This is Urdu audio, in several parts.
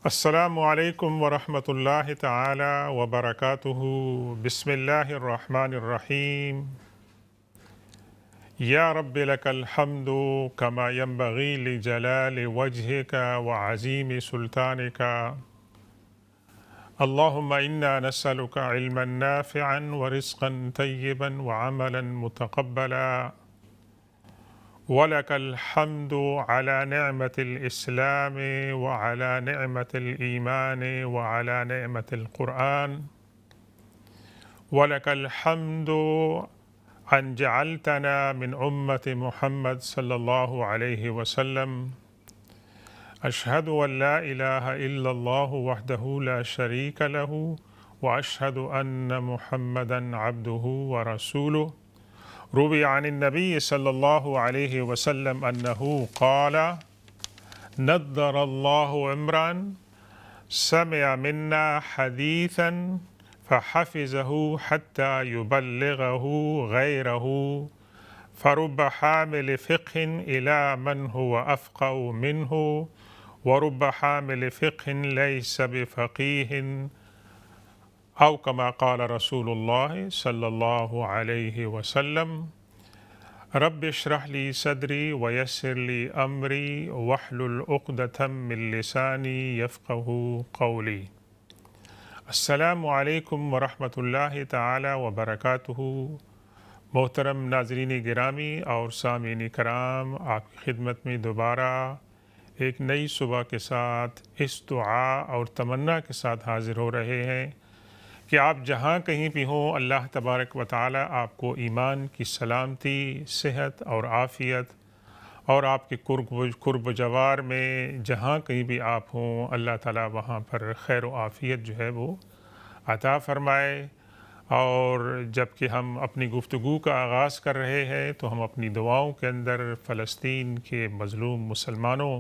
السلام علیکم ورحمۃ اللہ تعالی وبرکاتہ۔ بسم اللہ الرحمن الرحیم۔ یا رب لک الحمد کما ینبغی لجلال وجہک وعظیم سلطانک۔ اللہم انا نسألک علما نافعا ورزقا طیبا وعملا متقبلا، وَلَكَ الْحَمْدُ عَلَى نِعْمَةِ الْإِسْلَامِ وَعَلَى نِعْمَةِ الْإِيمَانِ وَعَلَى نِعْمَةِ الْقُرْآنِ، وَلَكَ الْحَمْدُ أَنْ جَعَلْتَنَا مِنْ أُمَّةِ محمد صلی اللہ علیہ وسلم۔ أشهد أن لا إله إلا الله وحده لا شريك له، وأشهد أن محمدا عبده ورسوله۔ روی عن النبی صلی اللہ علیہ وسلم انہ قال نضر اللہ عمرا سمع منا حدیثا فحفظه حتى يبلغه غيره، فرب حامل فقه إلى من هو أفقه منه، ورب حامل فقه ليس بفقيه، او کما قال رسول اللہ صلی اللہ علیہ وسلم۔ رب اشرح لی صدری ویسر لی امری واحلل عقدۃ من لسانی یفقهوا قولی۔ السلام علیکم ورحمۃ اللہ تعالی وبرکاتہ۔ محترم ناظرین گرامی اور سامعین کرام، آپ کی خدمت میں دوبارہ ایک نئی صبح کے ساتھ اس دعا اور تمنا کے ساتھ حاضر ہو رہے ہیں کہ آپ جہاں کہیں بھی ہوں، اللہ تبارک و تعالی آپ کو ایمان کی سلامتی، صحت اور عافیت، اور آپ کے قرب و جوار میں جہاں کہیں بھی آپ ہوں، اللہ تعالی وہاں پر خیر و عافیت جو ہے وہ عطا فرمائے۔ اور جب کہ ہم اپنی گفتگو کا آغاز کر رہے ہیں تو ہم اپنی دعاؤں کے اندر فلسطین کے مظلوم مسلمانوں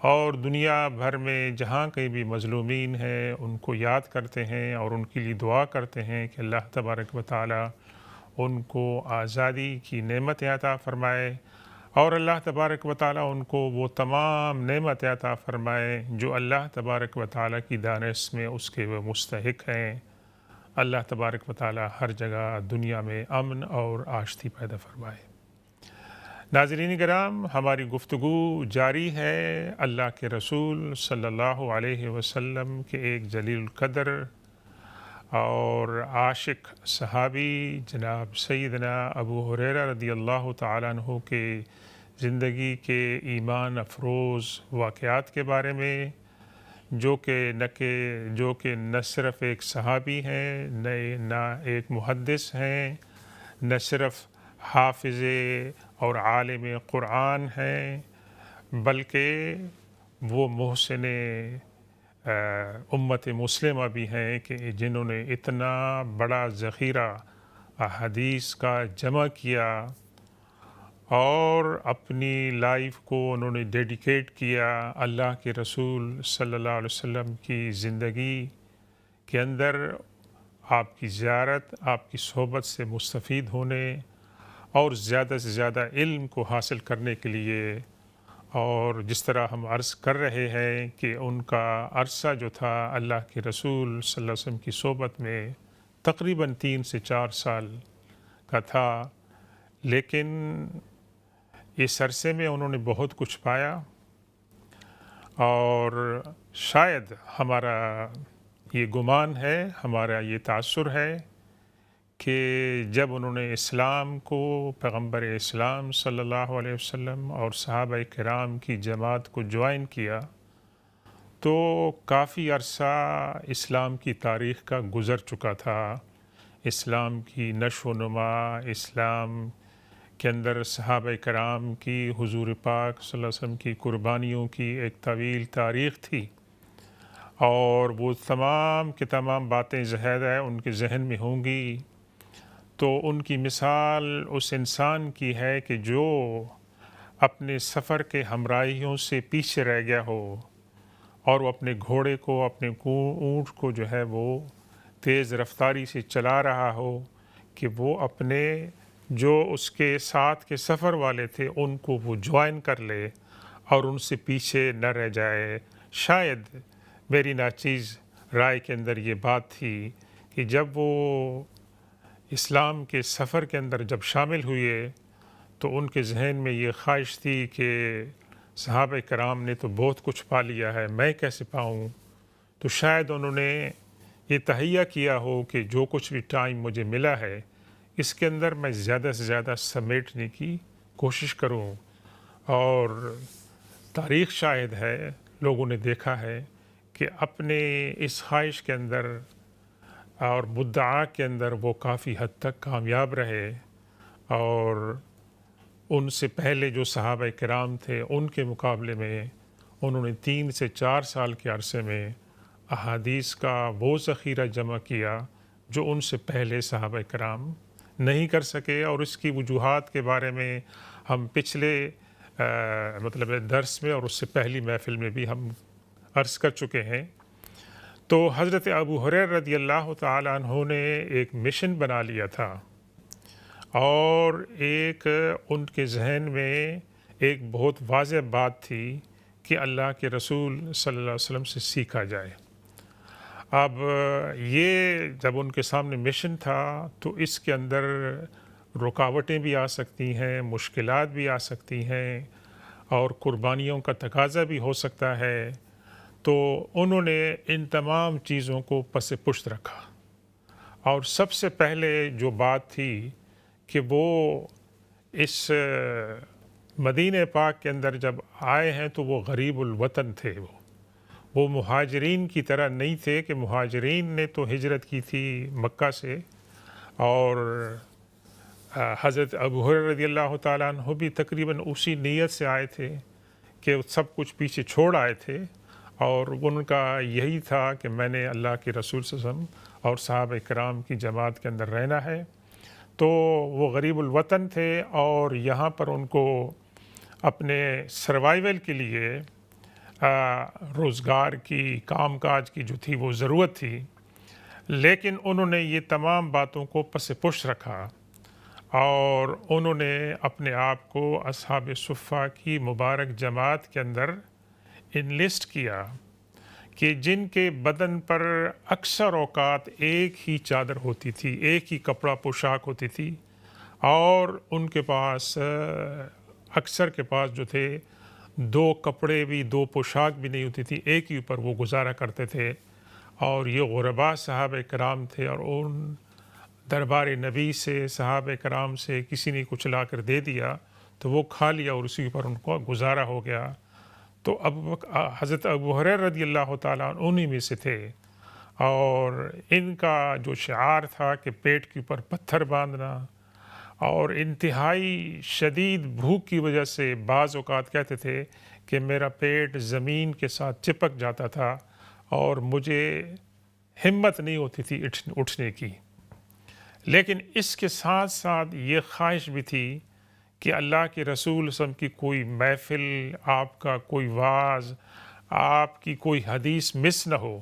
اور دنیا بھر میں جہاں کہیں بھی مظلومین ہیں ان کو یاد کرتے ہیں اور ان کے لیے دعا کرتے ہیں کہ اللہ تبارک و تعالی ان کو آزادی کی نعمت عطا فرمائے، اور اللہ تبارک و تعالی ان کو وہ تمام نعمت عطا فرمائے جو اللہ تبارک و تعالی کی دانش میں اس کے وہ مستحق ہیں۔ اللہ تبارک و تعالی ہر جگہ دنیا میں امن اور آشتی پیدا فرمائے۔ ناظرین کرام، ہماری گفتگو جاری ہے اللہ کے رسول صلی اللہ علیہ وسلم کے ایک جلیل القدر اور عاشق صحابی جناب سیدنا ابو ہریرہ رضی اللہ تعالیٰ عنہ کے زندگی کے ایمان افروز واقعات کے بارے میں، جو کہ نہ صرف ایک صحابی ہیں، نہ ایک محدث ہیں، نہ صرف حافظ اور عالم قرآن ہیں، بلکہ وہ محسن امت مسلمہ بھی ہیں کہ جنہوں نے اتنا بڑا ذخیرہ حدیث کا جمع کیا اور اپنی لائف کو انہوں نے ڈیڈیکیٹ کیا اللہ کے رسول صلی اللہ علیہ وسلم کی زندگی کے اندر، آپ کی زیارت، آپ کی صحبت سے مستفید ہونے اور زیادہ سے زیادہ علم کو حاصل کرنے کے لیے۔ اور جس طرح ہم عرض کر رہے ہیں کہ ان کا عرصہ جو تھا اللہ کے رسول صلی اللہ علیہ وسلم کی صحبت میں تقریباً 3 سے 4 سال کا تھا، لیکن اس عرصے میں انہوں نے بہت کچھ پایا، اور شاید ہمارا یہ گمان ہے، ہمارا یہ تاثر ہے کہ جب انہوں نے اسلام کو، پیغمبر اسلام صلی اللہ علیہ وسلم اور صحابہ کرام کی جماعت کو جوائن کیا تو کافی عرصہ اسلام کی تاریخ کا گزر چکا تھا۔ اسلام کی نشو و نما، اسلام کے اندر صحابہ کرام کی، حضور پاک صلی اللہ علیہ وسلم کی قربانیوں کی ایک طویل تاریخ تھی، اور وہ تمام کی تمام باتیں ظاہر ہے ان کے ذہن میں ہوں گی۔ تو ان کی مثال اس انسان کی ہے کہ جو اپنے سفر کے ہمراہیوں سے پیچھے رہ گیا ہو، اور وہ اپنے گھوڑے کو، اپنے اونٹ کو جو ہے وہ تیز رفتاری سے چلا رہا ہو کہ وہ اپنے جو اس کے ساتھ کے سفر والے تھے ان کو وہ جوائن کر لے اور ان سے پیچھے نہ رہ جائے۔ شاید میری ناچیز رائے کے اندر یہ بات تھی کہ جب وہ اسلام کے سفر کے اندر جب شامل ہوئے تو ان کے ذہن میں یہ خواہش تھی کہ صحابہ کرام نے تو بہت کچھ پا لیا ہے، میں کیسے پاؤں؟ تو شاید انہوں نے یہ تہیہ کیا ہو کہ جو کچھ بھی ٹائم مجھے ملا ہے اس کے اندر میں زیادہ سے زیادہ سمیٹنے کی کوشش کروں۔ اور تاریخ شاہد ہے، لوگوں نے دیکھا ہے کہ اپنے اس خواہش کے اندر اور مدعا کے اندر وہ کافی حد تک کامیاب رہے، اور ان سے پہلے جو صحابہ کرام تھے ان کے مقابلے میں انہوں نے 3 سے 4 سال کے عرصے میں احادیث کا وہ ذخیرہ جمع کیا جو ان سے پہلے صحابہ کرام نہیں کر سکے۔ اور اس کی وجوہات کے بارے میں ہم پچھلے درس میں اور اس سے پہلی محفل میں بھی ہم عرض کر چکے ہیں۔ تو حضرت ابو ہریرہ رضی اللہ تعالیٰ عنہ نے ایک مشن بنا لیا تھا، اور ایک ان کے ذہن میں ایک بہت واضح بات تھی کہ اللہ کے رسول صلی اللہ علیہ وسلم سے سیکھا جائے۔ اب یہ جب ان کے سامنے مشن تھا تو اس کے اندر رکاوٹیں بھی آ سکتی ہیں، مشکلات بھی آ سکتی ہیں، اور قربانیوں کا تقاضا بھی ہو سکتا ہے۔ تو انہوں نے ان تمام چیزوں کو پس پشت رکھا، اور سب سے پہلے جو بات تھی کہ وہ اس مدینہ پاک کے اندر جب آئے ہیں تو وہ غریب الوطن تھے، وہ مہاجرین کی طرح نہیں تھے کہ مہاجرین نے تو ہجرت کی تھی مکہ سے، اور حضرت ابو ہریرہ رضی اللہ تعالیٰ عنہ بھی تقریباً اسی نیت سے آئے تھے کہ سب کچھ پیچھے چھوڑ آئے تھے، اور ان کا یہی تھا کہ میں نے اللہ کے رسول صلی اللہ علیہ وسلم اور صحابہ کرام کی جماعت کے اندر رہنا ہے۔ تو وہ غریب الوطن تھے، اور یہاں پر ان کو اپنے سروائیول کے لیے روزگار کی، کام کاج کی جو تھی وہ ضرورت تھی، لیکن انہوں نے یہ تمام باتوں کو پس پش رکھا، اور انہوں نے اپنے آپ کو اصحاب صفہ کی مبارک جماعت کے اندر انلسٹ کیا، کہ جن کے بدن پر اکثر اوقات ایک ہی چادر ہوتی تھی، ایک ہی کپڑا پوشاک ہوتی تھی، اور ان کے پاس اکثر کے پاس جو تھے 2 کپڑے بھی، 2 پوشاک بھی نہیں ہوتی تھی، ایک ہی اوپر وہ گزارا کرتے تھے۔ اور یہ غرباء صحابہ کرام تھے، اور ان دربار نبی سے، صحابہ کرام سے کسی نے کچھ لا کر دے دیا تو وہ کھا لیا، اور اسی پر ان کو گزارا ہو گیا۔ تو حضرت ابو ہریرہ رضی اللہ تعالیٰ انہی میں سے تھے، اور ان کا جو شعار تھا کہ پیٹ کے اوپر پتھر باندھنا، اور انتہائی شدید بھوک کی وجہ سے بعض اوقات کہتے تھے کہ میرا پیٹ زمین کے ساتھ چپک جاتا تھا، اور مجھے ہمت نہیں ہوتی تھی اٹھنے کی، لیکن اس کے ساتھ ساتھ یہ خواہش بھی تھی کہ اللہ کے رسول صلی اللہ علیہ وسلم کی کوئی محفل، آپ کا کوئی وعظ، آپ کی کوئی حدیث مس نہ ہو۔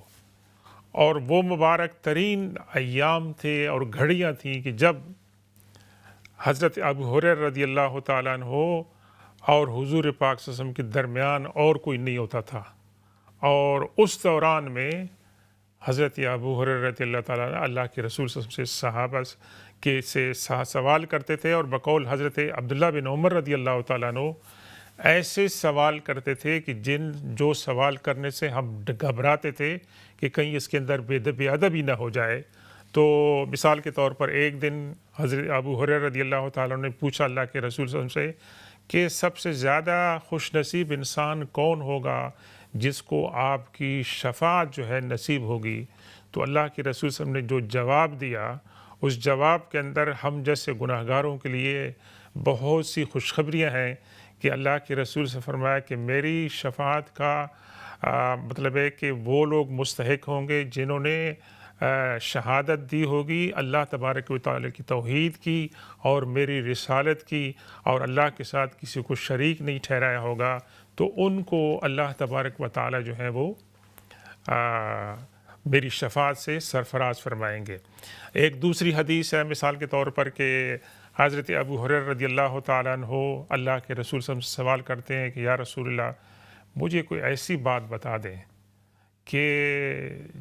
اور وہ مبارک ترین ایام تھے اور گھڑیاں تھیں کہ جب حضرت ابو ہریرہ رضی اللہ تعالیٰ عنہ اور حضور پاک صلی اللہ علیہ وسلم کے درمیان اور کوئی نہیں ہوتا تھا، اور اس دوران میں حضرت ابو ہریرہ رضی اللہ تعالیٰ عنہ اللہ کے رسول صلی اللہ علیہ وسلم سے صحابہ کے سے سوال کرتے تھے، اور بقول حضرت عبداللہ بن عمر رضی اللہ تعالیٰ عنہ ایسے سوال کرتے تھے کہ جو سوال کرنے سے ہم گھبراتے تھے کہ کہیں اس کے اندر بے ادبی نہ ہو جائے۔ تو مثال کے طور پر ایک دن حضرت ابو ہریرہ رضی اللہ تعالیٰ عنہ نے پوچھا اللہ کے رسول صلی اللہ علیہ وسلم سے کہ سب سے زیادہ خوش نصیب انسان کون ہوگا جس کو آپ کی شفاعت جو ہے نصیب ہوگی؟ تو اللہ کے رسول صلی اللہ علیہ وسلم نے جو جواب دیا، اس جواب کے اندر ہم جیسے گناہگاروں کے لیے بہت سی خوشخبریاں ہیں کہ اللہ کے رسول سے فرمایا کہ میری شفاعت کا مطلب ہے کہ وہ لوگ مستحق ہوں گے جنہوں نے شہادت دی ہوگی اللہ تبارک و تعالی کی توحید کی اور میری رسالت کی، اور اللہ کے ساتھ کسی کو شریک نہیں ٹھہرایا ہوگا، تو ان کو اللہ تبارک و تعالی جو ہے وہ میری شفاعت سے سرفراز فرمائیں گے۔ ایک دوسری حدیث ہے مثال کے طور پر کہ حضرت ابو ہریرہ رضی اللہ تعالیٰ عنہ اللہ کے رسول صلی اللہ علیہ وسلم سے سوال کرتے ہیں کہ یا رسول اللہ، مجھے کوئی ایسی بات بتا دیں کہ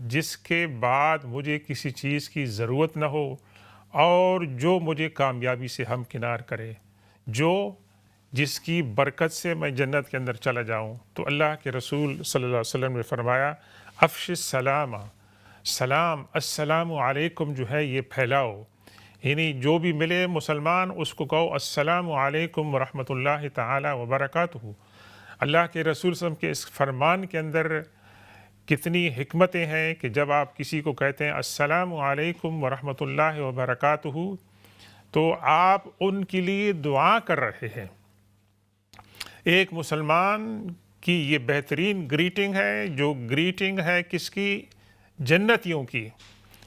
جس کے بعد مجھے کسی چیز کی ضرورت نہ ہو اور جو مجھے کامیابی سے ہمکنار کرے، جس کی برکت سے میں جنت کے اندر چلا جاؤں۔ تو اللہ کے رسول صلی اللہ علیہ وسلم نے فرمایا افش السلام، سلام، السلام علیکم جو ہے یہ پھیلاؤ، یعنی جو بھی ملے مسلمان اس کو کہو السلام علیکم ورحمۃ اللہ تعالی وبرکاتہ۔ اللہ کے رسول صلی اللہ علیہ وسلم کے اس فرمان کے اندر کتنی حکمتیں ہیں کہ جب آپ کسی کو کہتے ہیں السلام علیکم ورحمۃ اللہ وبرکاتہ تو آپ ان کے لیے دعا کر رہے ہیں۔ ایک مسلمان کی یہ بہترین گریٹنگ ہے، جو گریٹنگ ہے کس کی؟ جنتیوں کی،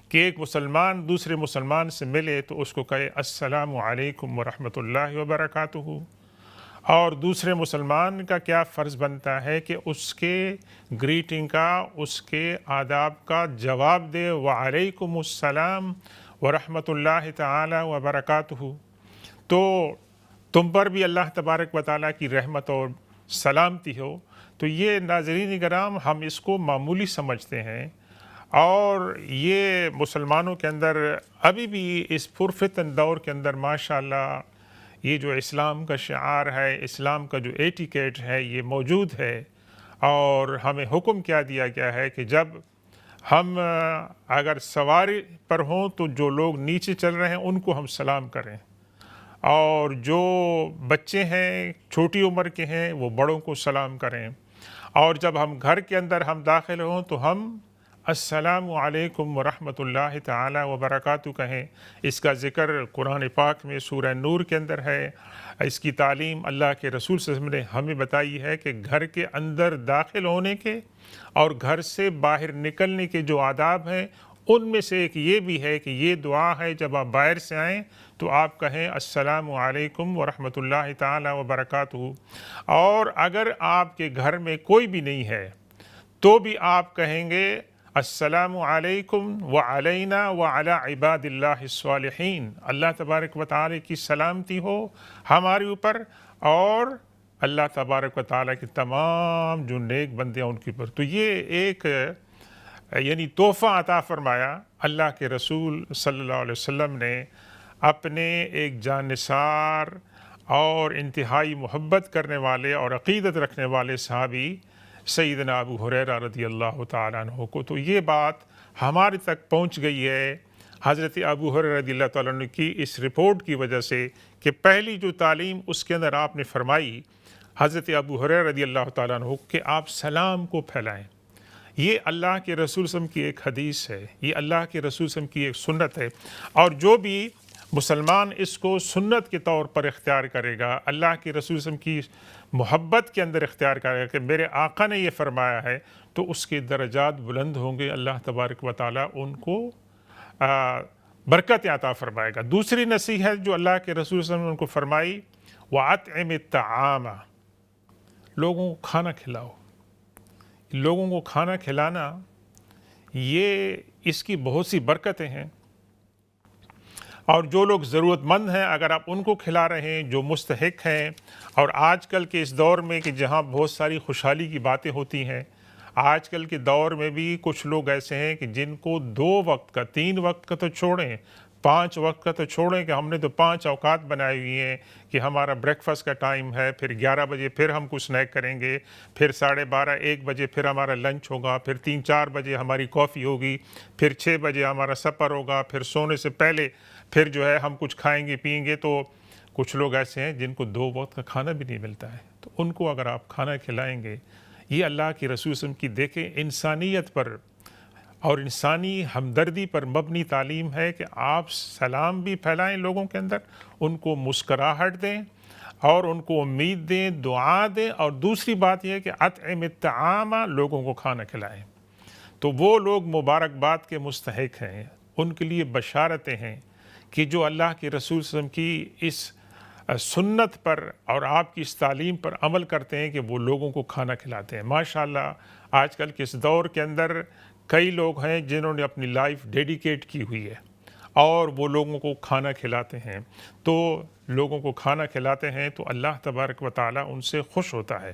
کہ ایک مسلمان دوسرے مسلمان سے ملے تو اس کو کہے السلام علیکم ورحمۃ اللہ وبرکاتہ، اور دوسرے مسلمان کا کیا فرض بنتا ہے کہ اس کے گریٹنگ کا، اس کے آداب کا جواب دے وعلیکم السلام ورحمۃ اللہ تعالی وبرکاتہ۔ تو تم پر بھی اللہ تبارک و تعالیٰ کی رحمت اور سلامتی ہو۔ تو یہ ناظرین کرام ہم اس کو معمولی سمجھتے ہیں، اور یہ مسلمانوں کے اندر ابھی بھی اس پرفتن دور کے اندر ماشاءاللہ یہ جو اسلام کا شعار ہے، اسلام کا جو ایٹیکیٹ ہے یہ موجود ہے، اور ہمیں حکم کیا دیا گیا ہے کہ جب ہم اگر سواری پر ہوں تو جو لوگ نیچے چل رہے ہیں ان کو ہم سلام کریں، اور جو بچے ہیں چھوٹی عمر کے ہیں وہ بڑوں کو سلام کریں، اور جب ہم گھر کے اندر ہم داخل ہوں تو ہم السلام علیکم ورحمۃ اللہ تعالی وبرکاتہ کہیں۔ اس کا ذکر قرآن پاک میں سورہ نور کے اندر ہے۔ اس کی تعلیم اللہ کے رسول صلی اللہ علیہ وسلم نے ہمیں بتائی ہے کہ گھر کے اندر داخل ہونے کے اور گھر سے باہر نکلنے کے جو آداب ہیں ان میں سے ایک یہ بھی ہے کہ یہ دعا ہے جب آپ باہر سے آئیں تو آپ کہیں السلام علیکم ورحمۃ اللہ تعالی وبرکاتہ، اور اگر آپ کے گھر میں کوئی بھی نہیں ہے تو بھی آپ کہیں گے السلام علیکم وعلینا وعلی عباد اللہ الصالحین، اللہ تبارک و تعالی کی سلامتی ہو ہمارے اوپر اور اللہ تبارک و تعالی کی تمام جو نیک بندے ہیں ان کے اوپر۔ تو یہ ایک یعنی تحفہ عطا فرمایا اللہ کے رسول صلی اللہ علیہ وسلم نے اپنے ایک جانثار اور انتہائی محبت کرنے والے اور عقیدت رکھنے والے صحابی سیدنا ابو ہریرہ رضی اللہ تعالیٰ عنہ کو۔ تو یہ بات ہمارے تک پہنچ گئی ہے حضرت ابو ہریرہ رضی اللہ تعالیٰ عنہ کی اس رپورٹ کی وجہ سے کہ پہلی جو تعلیم اس کے اندر آپ نے فرمائی حضرت ابو ہریرہ رضی اللہ تعالیٰ عنہ کہ آپ سلام کو پھیلائیں۔ یہ اللہ کے رسول صلی اللہ علیہ وسلم کی ایک حدیث ہے، یہ اللہ کے رسول صلی اللہ علیہ وسلم کی ایک سنت ہے، اور جو بھی مسلمان اس کو سنت کے طور پر اختیار کرے گا، اللہ کے رسول صلی اللہ علیہ وسلم کی محبت کے اندر اختیار کرے گا کہ میرے آقا نے یہ فرمایا ہے، تو اس کے درجات بلند ہوں گے، اللہ تبارک و تعالیٰ ان کو برکت عطا فرمائے گا۔ دوسری نصیحت جو اللہ کے رسول صلی اللہ علیہ وسلم نے ان کو فرمائی وَأَطْعِمِ الطَّعَامَ، لوگوں کو کھانا کھلاؤ۔ لوگوں کو کھانا کھلانا یہ اس کی بہت سی برکتیں ہیں، اور جو لوگ ضرورت مند ہیں اگر آپ ان کو کھلا رہے ہیں، جو مستحق ہیں، اور آج کل کے اس دور میں کہ جہاں بہت ساری خوشحالی کی باتیں ہوتی ہیں، آج کل کے دور میں بھی کچھ لوگ ایسے ہیں کہ جن کو 2 وقت کا، 3 وقت کا تو چھوڑیں، 5 وقت کا تو چھوڑیں کہ ہم نے تو 5 اوقات بنائی ہوئی ہیں کہ ہمارا بریک فاسٹ کا ٹائم ہے، پھر 11 بجے پھر ہم کچھ اسنیک کریں گے، پھر 12:30 1 بجے پھر ہمارا لنچ ہوگا، پھر 3 4 بجے ہماری کافی ہوگی، پھر 6 بجے ہمارا سپر ہوگا، پھر سونے سے پہلے پھر جو ہے ہم کچھ کھائیں گے پئیں گے۔ تو کچھ لوگ ایسے ہیں جن کو 2 وقت کا کھانا بھی نہیں ملتا ہے، تو ان کو اگر آپ کھانا کھلائیں گے، یہ اللہ کے رسول صلی اللہ علیہ وسلم کی دیکھیں انسانیت پر اور انسانی ہمدردی پر مبنی تعلیم ہے کہ آپ سلام بھی پھیلائیں لوگوں کے اندر، ان کو مسکراہٹ دیں اور ان کو امید دیں، دعا دیں، اور دوسری بات یہ ہے کہ اطعم الطعام، لوگوں کو کھانا کھلائیں۔ تو وہ لوگ مبارکباد کے مستحق ہیں، ان کے لیے بشارتیں ہیں کہ جو اللہ کے رسول صلی اللہ علیہ وسلم کی اس سنت پر اور آپ کی اس تعلیم پر عمل کرتے ہیں کہ وہ لوگوں کو کھانا کھلاتے ہیں۔ ماشاءاللہ آج کل کے اس دور کے اندر کئی لوگ ہیں جنہوں نے اپنی لائف ڈیڈیکیٹ کی ہوئی ہے اور وہ لوگوں کو کھانا کھلاتے ہیں۔ تو لوگوں کو کھانا کھلاتے ہیں تو اللہ تبارک و تعالیٰ ان سے خوش ہوتا ہے،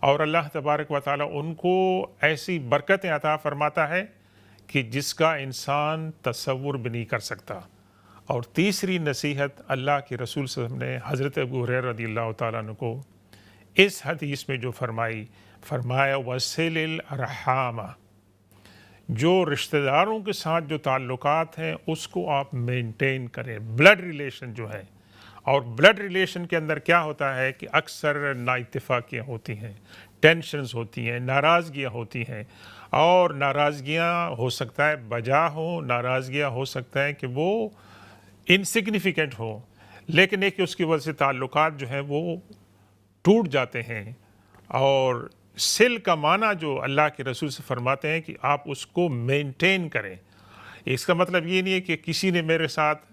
اور اللہ تبارک و تعالیٰ ان کو ایسی برکتیں عطا فرماتا ہے کہ جس کا انسان تصور بھی نہیں کر سکتا۔ اور تیسری نصیحت اللہ کے رسول صلی اللہ علیہ وسلم نے حضرت ابو ہریرہ رضی اللہ تعالیٰ عنہ کو اس حدیث میں جو فرمایا وَصِلِ الْأَرْحَامَ، جو رشتہ داروں کے ساتھ جو تعلقات ہیں اس کو آپ مینٹین کریں، بلڈ ریلیشن جو ہے۔ اور بلڈ ریلیشن کے اندر کیا ہوتا ہے کہ اکثر نا اتفاقیاں ہوتی ہیں، ٹینشنز ہوتی ہیں، ناراضگیاں ہوتی ہیں، اور ناراضگیاں ہو سکتا ہے بجا ہو، ناراضگیاں ہو سکتا ہے کہ وہ انسگنیفیکنٹ ہو، لیکن ایک اس کی وجہ سے تعلقات جو ہیں وہ ٹوٹ جاتے ہیں۔ اور سل کا معنی جو اللہ کے رسول سے فرماتے ہیں کہ آپ اس کو مینٹین کریں۔ اس کا مطلب یہ نہیں ہے کہ کسی نے میرے ساتھ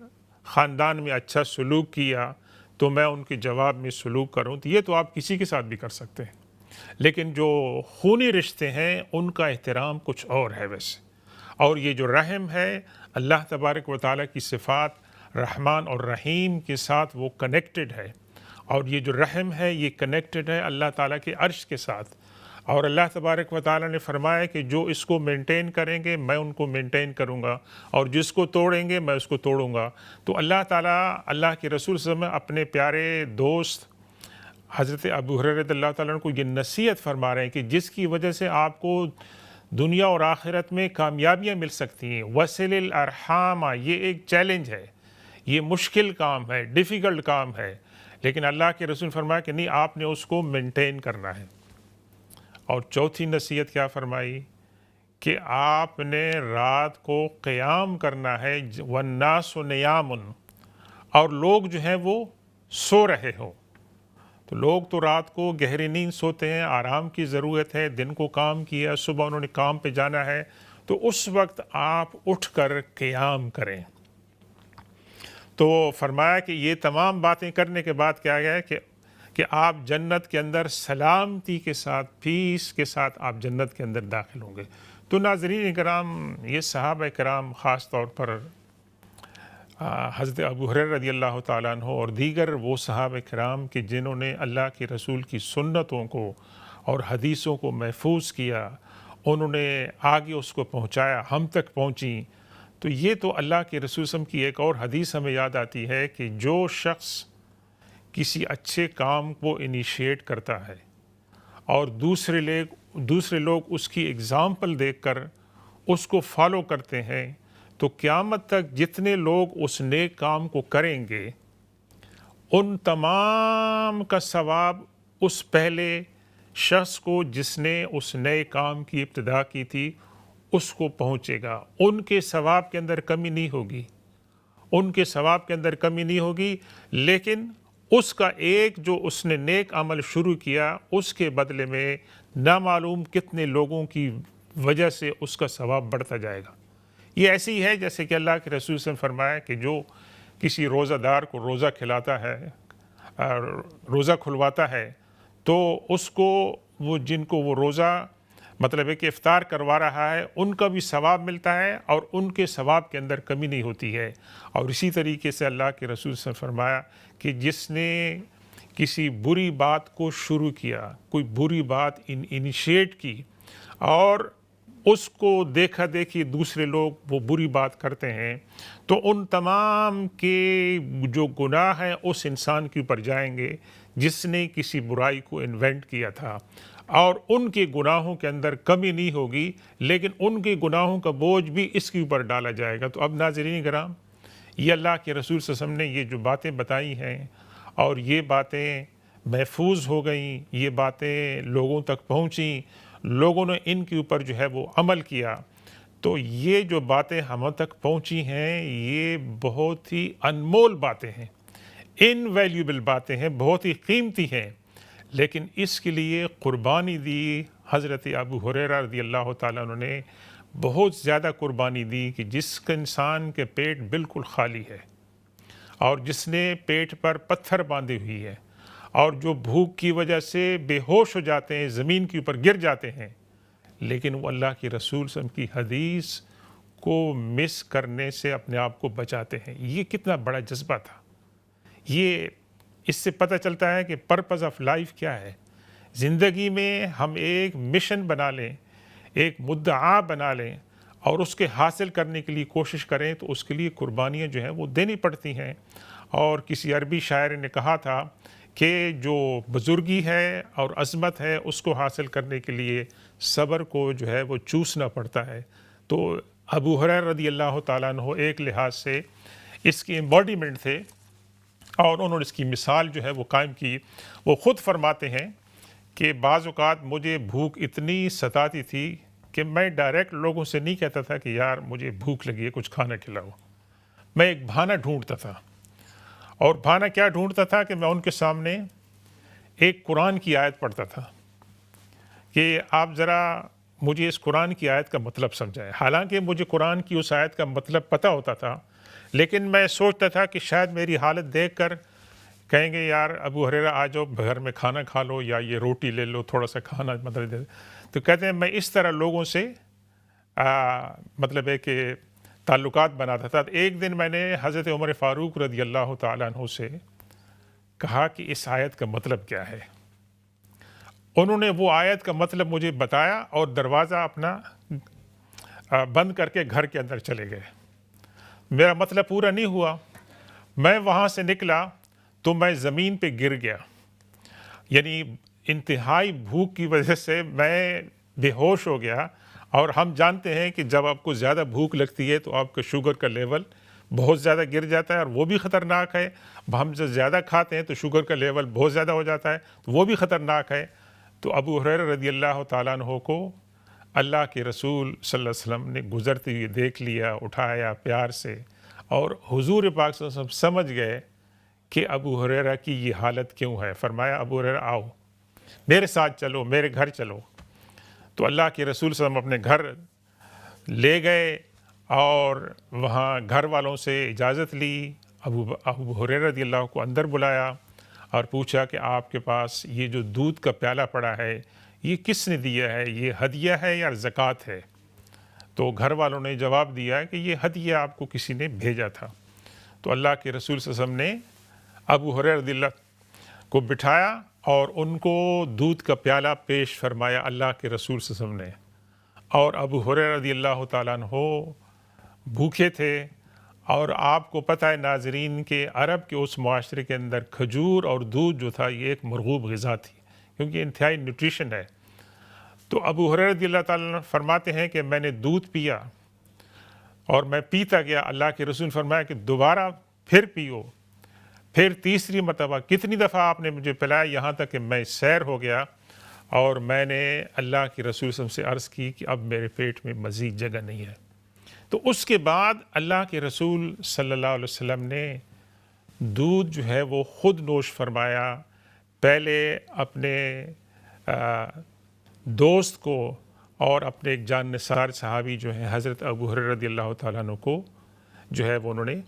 خاندان میں اچھا سلوک کیا تو میں ان کے جواب میں سلوک کروں، تو یہ تو آپ کسی کے ساتھ بھی کر سکتے ہیں، لیکن جو خونی رشتے ہیں ان کا احترام کچھ اور ہے ویسے۔ اور یہ جو رحم ہے اللہ تبارک و تعالیٰ کی صفات رحمان اور رحیم کے ساتھ وہ کنیکٹڈ ہے، اور یہ جو رحم ہے یہ کنیکٹڈ ہے اللہ تعالیٰ کے عرش کے ساتھ۔ اور اللہ تبارک و تعالیٰ نے فرمایا کہ جو اس کو مینٹین کریں گے میں ان کو مینٹین کروں گا، اور جس کو توڑیں گے میں اس کو توڑوں گا۔ تو اللہ تعالیٰ اللہ کے رسول صلی اللہ علیہ وسلم اپنے پیارے دوست حضرت ابو ہریرہ رضی اللہ تعالیٰ عنہ کو یہ نصیحت فرما رہے ہیں کہ جس کی وجہ سے آپ کو دنیا اور آخرت میں کامیابیاں مل سکتی ہیں۔ وَصِلِ الْأَرْحَامَ، یہ ایک چیلنج ہے، یہ مشکل کام ہے، ڈیفیکلٹ کام ہے، لیکن اللہ کے رسول فرمایا کہ نہیں، آپ نے اس کو مینٹین کرنا ہے۔ اور چوتھی نصیحت کیا فرمائی کہ آپ نے رات کو قیام کرنا ہے، وَالنَّاسُ نِيَامٌ، اور لوگ جو ہیں وہ سو رہے ہو۔ تو لوگ تو رات کو گہری نیند سوتے ہیں، آرام کی ضرورت ہے، دن کو کام کیا، صبح انہوں نے کام پہ جانا ہے، تو اس وقت آپ اٹھ کر قیام کریں۔ تو فرمایا کہ یہ تمام باتیں کرنے کے بعد کیا گیا ہے کہ آپ جنت کے اندر سلامتی کے ساتھ، پیس کے ساتھ آپ جنت کے اندر داخل ہوں گے۔ تو ناظرین کرام، یہ صحابہ کرام خاص طور پر حضرت ابو ہریرہ رضی اللہ تعالیٰ عنہ اور دیگر وہ صحابہ کرام کہ جنہوں نے اللہ کے رسول کی سنتوں کو اور حدیثوں کو محفوظ کیا، انہوں نے آگے اس کو پہنچایا، ہم تک پہنچیں۔ تو یہ تو اللہ کے رسول صلی اللہ علیہ وسلم کی ایک اور حدیث ہمیں یاد آتی ہے کہ جو شخص کسی اچھے کام کو انیشیٹ کرتا ہے اور دوسرے لوگ اس کی اگزامپل دیکھ کر اس کو فالو کرتے ہیں، تو قیامت تک جتنے لوگ اس نیک کام کو کریں گے ان تمام کا ثواب اس پہلے شخص کو جس نے اس نئے کام کی ابتدا کی تھی اس کو پہنچے گا۔ ان کے ثواب کے اندر کمی نہیں ہوگی، ان کے ثواب کے اندر کمی نہیں ہوگی، لیکن اس کا ایک جو اس نے نیک عمل شروع کیا اس کے بدلے میں نامعلوم کتنے لوگوں کی وجہ سے اس کا ثواب بڑھتا جائے گا۔ یہ ایسی ہی ہے جیسے کہ اللہ کے رسول صلی اللہ علیہ وسلم نے فرمایا کہ جو کسی روزہ دار کو روزہ کھلاتا ہے، روزہ کھلواتا ہے، تو اس کو وہ جن کو وہ روزہ مطلب ہے کہ افطار کروا رہا ہے ان کا بھی ثواب ملتا ہے اور ان کے ثواب کے اندر کمی نہیں ہوتی ہے۔ اور اسی طریقے سے اللہ کے رسول صلی اللہ علیہ وسلم نے فرمایا کہ جس نے کسی بری بات کو شروع کیا، کوئی بری بات انیشیٹ کی، اور اس کو دیکھا دیکھی دوسرے لوگ وہ بری بات کرتے ہیں، تو ان تمام کے جو گناہ ہیں اس انسان کے اوپر جائیں گے جس نے کسی برائی کو انوینٹ کیا تھا، اور ان کے گناہوں کے اندر کمی نہیں ہوگی، لیکن ان کے گناہوں کا بوجھ بھی اس کے اوپر ڈالا جائے گا۔ تو اب ناظرین کرام، یہ اللہ کے رسول صلی اللہ علیہ وسلم نے یہ جو باتیں بتائی ہیں اور یہ باتیں محفوظ ہو گئیں، یہ باتیں لوگوں تک پہنچیں، لوگوں نے ان کے اوپر جو ہے وہ عمل کیا، تو یہ جو باتیں ہم تک پہنچی ہیں یہ بہت ہی انمول باتیں ہیں، انویلیوبل باتیں ہیں، بہت ہی قیمتی ہیں، لیکن اس کے لیے قربانی دی حضرت ابو ہریرہ رضی اللہ تعالیٰ عنہ نے، بہت زیادہ قربانی دی کہ جس کا انسان کے پیٹ بالکل خالی ہے اور جس نے پیٹ پر پتھر باندھی ہوئی ہے اور جو بھوک کی وجہ سے بے ہوش ہو جاتے ہیں، زمین کے اوپر گر جاتے ہیں، لیکن وہ اللہ کی رسول صلی اللہ علیہ وسلم کی حدیث کو مس کرنے سے اپنے آپ کو بچاتے ہیں۔ یہ کتنا بڑا جذبہ تھا۔ یہ اس سے پتہ چلتا ہے کہ پرپز آف لائف کیا ہے۔ زندگی میں ہم ایک مشن بنا لیں، ایک مدعا بنا لیں اور اس کے حاصل کرنے کے لیے کوشش کریں تو اس کے لیے قربانیاں جو ہیں وہ دینی پڑتی ہیں۔ اور کسی عربی شاعر نے کہا تھا کہ جو بزرگی ہے اور عظمت ہے اس کو حاصل کرنے کے لیے صبر کو جو ہے وہ چوسنا پڑتا ہے۔ تو ابو ہریرہ رضی اللہ تعالیٰ عنہ ایک لحاظ سے اس کی ایمبوڈیمنٹ تھے اور انہوں نے اس کی مثال جو ہے وہ قائم کی۔ وہ خود فرماتے ہیں کہ بعض اوقات مجھے بھوک اتنی ستاتی تھی کہ میں ڈائریکٹ لوگوں سے نہیں کہتا تھا کہ یار مجھے بھوک لگی ہے کچھ کھانا کھلاؤ، میں ایک بہانہ ڈھونڈتا تھا۔ اور بہانہ کیا ڈھونڈتا تھا کہ میں ان کے سامنے ایک قرآن کی آیت پڑھتا تھا کہ آپ ذرا مجھے اس قرآن کی آیت کا مطلب سمجھائیں۔ حالانکہ مجھے قرآن کی اس آیت کا مطلب پتہ ہوتا تھا، لیکن میں سوچتا تھا کہ شاید میری حالت دیکھ کر کہیں گے یار ابو ہریرہ آ جاؤ گھر میں کھانا کھا لو یا یہ روٹی لے لو، تھوڑا سا کھانا مطلب دے۔ تو کہتے ہیں میں اس طرح لوگوں سے مطلب ہے کہ تعلقات بناتا تھا۔ ایک دن میں نے حضرت عمر فاروق رضی اللہ تعالیٰ عنہ سے کہا کہ اس آیت کا مطلب کیا ہے۔ انہوں نے وہ آیت کا مطلب مجھے بتایا اور دروازہ اپنا بند کر کے گھر کے اندر چلے گئے۔ میرا مطلب پورا نہیں ہوا، میں وہاں سے نکلا تو میں زمین پہ گر گیا، یعنی انتہائی بھوک کی وجہ سے میں بے ہوش ہو گیا۔ اور ہم جانتے ہیں کہ جب آپ کو زیادہ بھوک لگتی ہے تو آپ کا شوگر کا لیول بہت زیادہ گر جاتا ہے اور وہ بھی خطرناک ہے۔ ہم جب زیادہ کھاتے ہیں تو شوگر کا لیول بہت زیادہ ہو جاتا ہے، تو وہ بھی خطرناک ہے۔ تو ابو ہریرہ رضی اللہ تعالیٰ عنہ کو اللہ کے رسول صلی اللہ علیہ وسلم نے گزرتے ہوئے دیکھ لیا، اٹھایا پیار سے، اور حضور پاک صلی اللہ علیہ وسلم سمجھ گئے کہ ابو ہریرہ کی یہ حالت کیوں ہے۔ فرمایا ابو ہریرہ آؤ میرے ساتھ چلو، میرے گھر چلو۔ تو اللہ کے رسول صلی اللہ علیہ وسلم اپنے گھر لے گئے اور وہاں گھر والوں سے اجازت لی۔ ابو ہریرہ رضی اللہ کو اندر بلایا اور پوچھا کہ آپ کے پاس یہ جو دودھ کا پیالہ پڑا ہے یہ کس نے دیا ہے، یہ ہدیہ ہے یا زکوٰۃ ہے؟ تو گھر والوں نے جواب دیا کہ یہ ہدیہ آپ کو کسی نے بھیجا تھا۔ تو اللہ کے رسول صلی اللہ علیہ وسلم نے ابو ہریرہ رضی اللہ کو بٹھایا اور ان کو دودھ کا پیالہ پیش فرمایا اللہ کے رسول صلی اللہ علیہ وسلم نے۔ اور ابو ہریرہ رضی اللہ تعالیٰ عنہ بھوکے تھے، اور آپ کو پتہ ہے ناظرین کہ عرب کے اس معاشرے کے اندر کھجور اور دودھ جو تھا یہ ایک مرغوب غذا تھی کیونکہ انتہائی نیوٹریشن ہے۔ تو ابو ہریرہ رضی اللہ تعالیٰ عنہ فرماتے ہیں کہ میں نے دودھ پیا اور میں پیتا گیا، اللہ کے رسول فرمایا کہ دوبارہ پھر پیو، پھر تیسری مرتبہ کتنی دفعہ آپ نے مجھے پلایا، یہاں تک کہ میں سیر ہو گیا اور میں نے اللہ کے رسول صلی اللہ علیہ وسلم سے عرض کی کہ اب میرے پیٹ میں مزید جگہ نہیں ہے۔ تو اس کے بعد اللہ کے رسول صلی اللہ علیہ وسلم نے دودھ جو ہے وہ خود نوش فرمایا، پہلے اپنے دوست کو اور اپنے ایک جان نثار صحابی جو ہیں حضرت ابو ہریرہ رضی اللہ تعالیٰ عنہ کو جو ہے وہ انہوں نے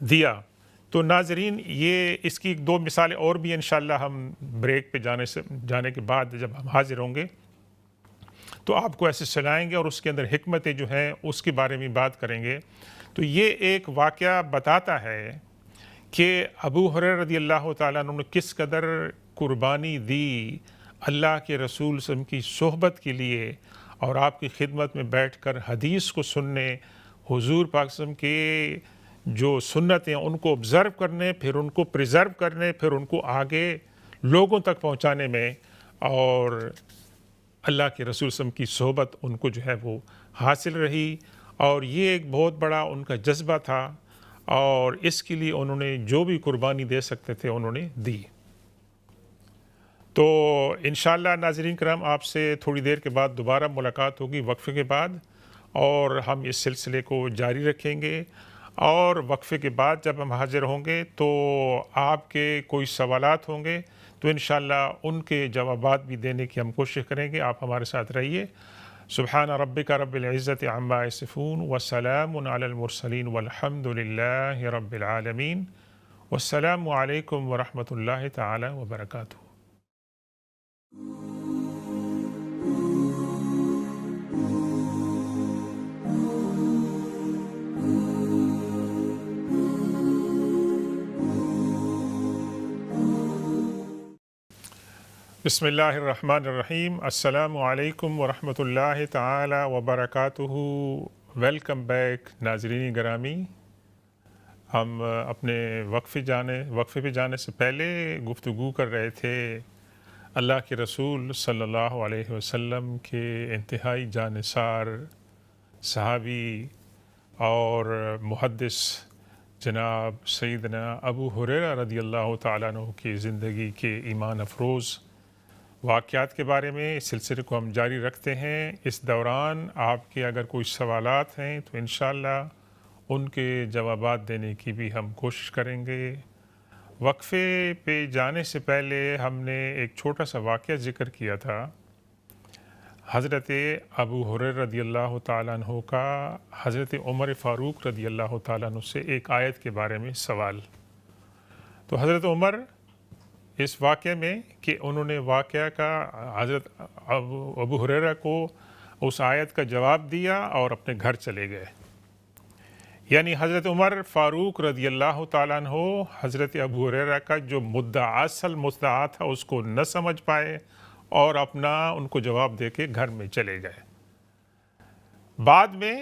دیا۔ تو ناظرین یہ اس کی ایک دو مثالیں اور بھی انشاءاللہ ہم بریک پہ جانے کے بعد جب ہم حاضر ہوں گے تو آپ کو ایسے سنائیں گے اور اس کے اندر حکمتیں جو ہیں اس کے بارے میں بات کریں گے۔ تو یہ ایک واقعہ بتاتا ہے کہ ابو ہریرہ رضی اللہ تعالیٰ عنہ نے کس قدر قربانی دی اللہ کے رسول صلی اللہ علیہ وسلم کی صحبت کے لیے اور آپ کی خدمت میں بیٹھ کر حدیث کو سننے، حضور پاک صلی اللہ علیہ وسلم کے جو سنتیں ان کو آبزرو کرنے، پھر ان کو پریزرو کرنے، پھر ان کو آگے لوگوں تک پہنچانے میں، اور اللہ کے رسول صلی اللہ علیہ وسلم کی صحبت ان کو جو ہے وہ حاصل رہی، اور یہ ایک بہت بڑا ان کا جذبہ تھا، اور اس کے لیے انہوں نے جو بھی قربانی دے سکتے تھے انہوں نے دی۔ تو انشاءاللہ ناظرین کرام آپ سے تھوڑی دیر کے بعد دوبارہ ملاقات ہوگی وقفے کے بعد، اور ہم اس سلسلے کو جاری رکھیں گے، اور وقفے کے بعد جب ہم حاضر ہوں گے تو آپ کے کوئی سوالات ہوں گے تو انشاءاللہ ان کے جوابات بھی دینے کی ہم کوشش کریں گے۔ آپ ہمارے ساتھ رہیے۔ سبحان ربک رب العزت عما یصفون وسلام علی المرسلین والحمد للہ رب العالمین، والسلام علیکم ورحمۃ اللہ تعالی وبرکاتہ۔ بسم اللہ الرحمن الرحیم۔ السلام علیکم ورحمۃ اللہ تعالی وبرکاتہ۔ ویلکم بیک ناظرین گرامی۔ ہم اپنے وقفے پہ جانے سے پہلے گفتگو کر رہے تھے اللہ کے رسول صلی اللہ علیہ وسلم کے انتہائی جانثار صحابی اور محدث جناب سیدنا ابو ہریرہ رضی اللہ تعالیٰ عنہ کی زندگی کے ایمان افروز واقعات کے بارے میں۔ اس سلسلے کو ہم جاری رکھتے ہیں۔ اس دوران آپ کے اگر کوئی سوالات ہیں تو انشاءاللہ ان کے جوابات دینے کی بھی ہم کوشش کریں گے۔ وقفے پہ جانے سے پہلے ہم نے ایک چھوٹا سا واقعہ ذکر کیا تھا، حضرت ابو ہریرہ رضی اللہ تعالیٰ عنہ کا حضرت عمر فاروق رضی اللہ تعالیٰ عنہ سے ایک آیت کے بارے میں سوال۔ تو حضرت عمر اس واقعے میں کہ انہوں نے واقعہ کا حضرت ابو ہریرہ کو اس آیت کا جواب دیا اور اپنے گھر چلے گئے۔ یعنی حضرت عمر فاروق رضی اللہ تعالیٰ عنہ حضرت ابو ہریرہ کا جو اصل مدعا تھا اس کو نہ سمجھ پائے اور اپنا ان کو جواب دے کے گھر میں چلے گئے۔ بعد میں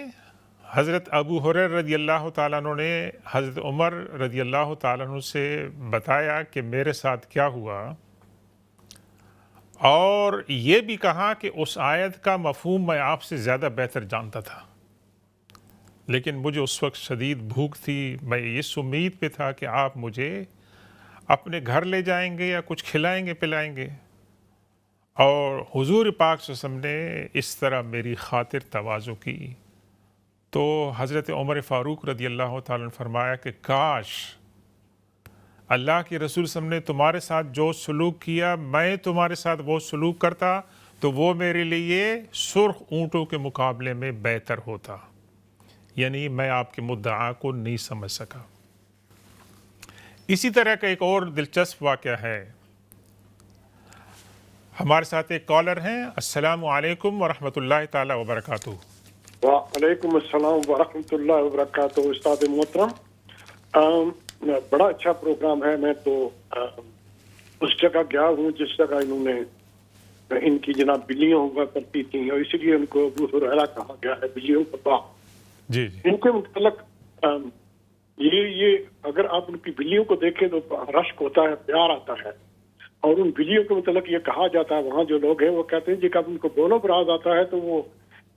حضرت ابو ہریرہ رضی اللہ تعالیٰ عنہ نے حضرت عمر رضی اللہ تعالیٰ عنہ سے بتایا کہ میرے ساتھ کیا ہوا، اور یہ بھی کہا کہ اس آیت کا مفہوم میں آپ سے زیادہ بہتر جانتا تھا، لیکن مجھے اس وقت شدید بھوک تھی، میں اس امید پہ تھا کہ آپ مجھے اپنے گھر لے جائیں گے یا کچھ کھلائیں گے پلائیں گے، اور حضور پاک صلی اللہ علیہ وسلم نے اس طرح میری خاطر تواضع کی۔ تو حضرت عمر فاروق رضی اللہ تعالیٰ نے فرمایا کہ کاش اللہ کے رسول صلی اللہ علیہ وسلم نے تمہارے ساتھ جو سلوک کیا میں تمہارے ساتھ وہ سلوک کرتا تو وہ میرے لیے سرخ اونٹوں کے مقابلے میں بہتر ہوتا، یعنی میں آپ کے مدعا کو نہیں سمجھ سکا۔ اسی طرح کا ایک اور دلچسپ واقعہ ہے۔ ہمارے ساتھ ایک کالر ہیں۔ السلام علیکم ورحمۃ اللہ تعالیٰ وبرکاتہ۔ وعلیکم السلام ورحمۃ اللہ وبرکاتہ۔ استاد محترم، بڑا اچھا پروگرام ہے۔ میں تو اس جگہ گیا ہوں جس جگہ انہوں نے ان کی جناب بلیاں ہوا کرتی تھیں، اور اسی لیے ان کو ابو ہریرہ کہا گیا ہے، بلیوں کا باپ۔ جی ان کے متعلق یہ اگر آپ ان کی بلیوں کو دیکھیں تو رشک ہوتا ہے، پیار آتا ہے، اور ان بلیوں کے متعلق یہ کہا جاتا ہے، وہاں جو لوگ ہیں وہ کہتے ہیں جی کب ان کو بولو براز آتا ہے تو وہ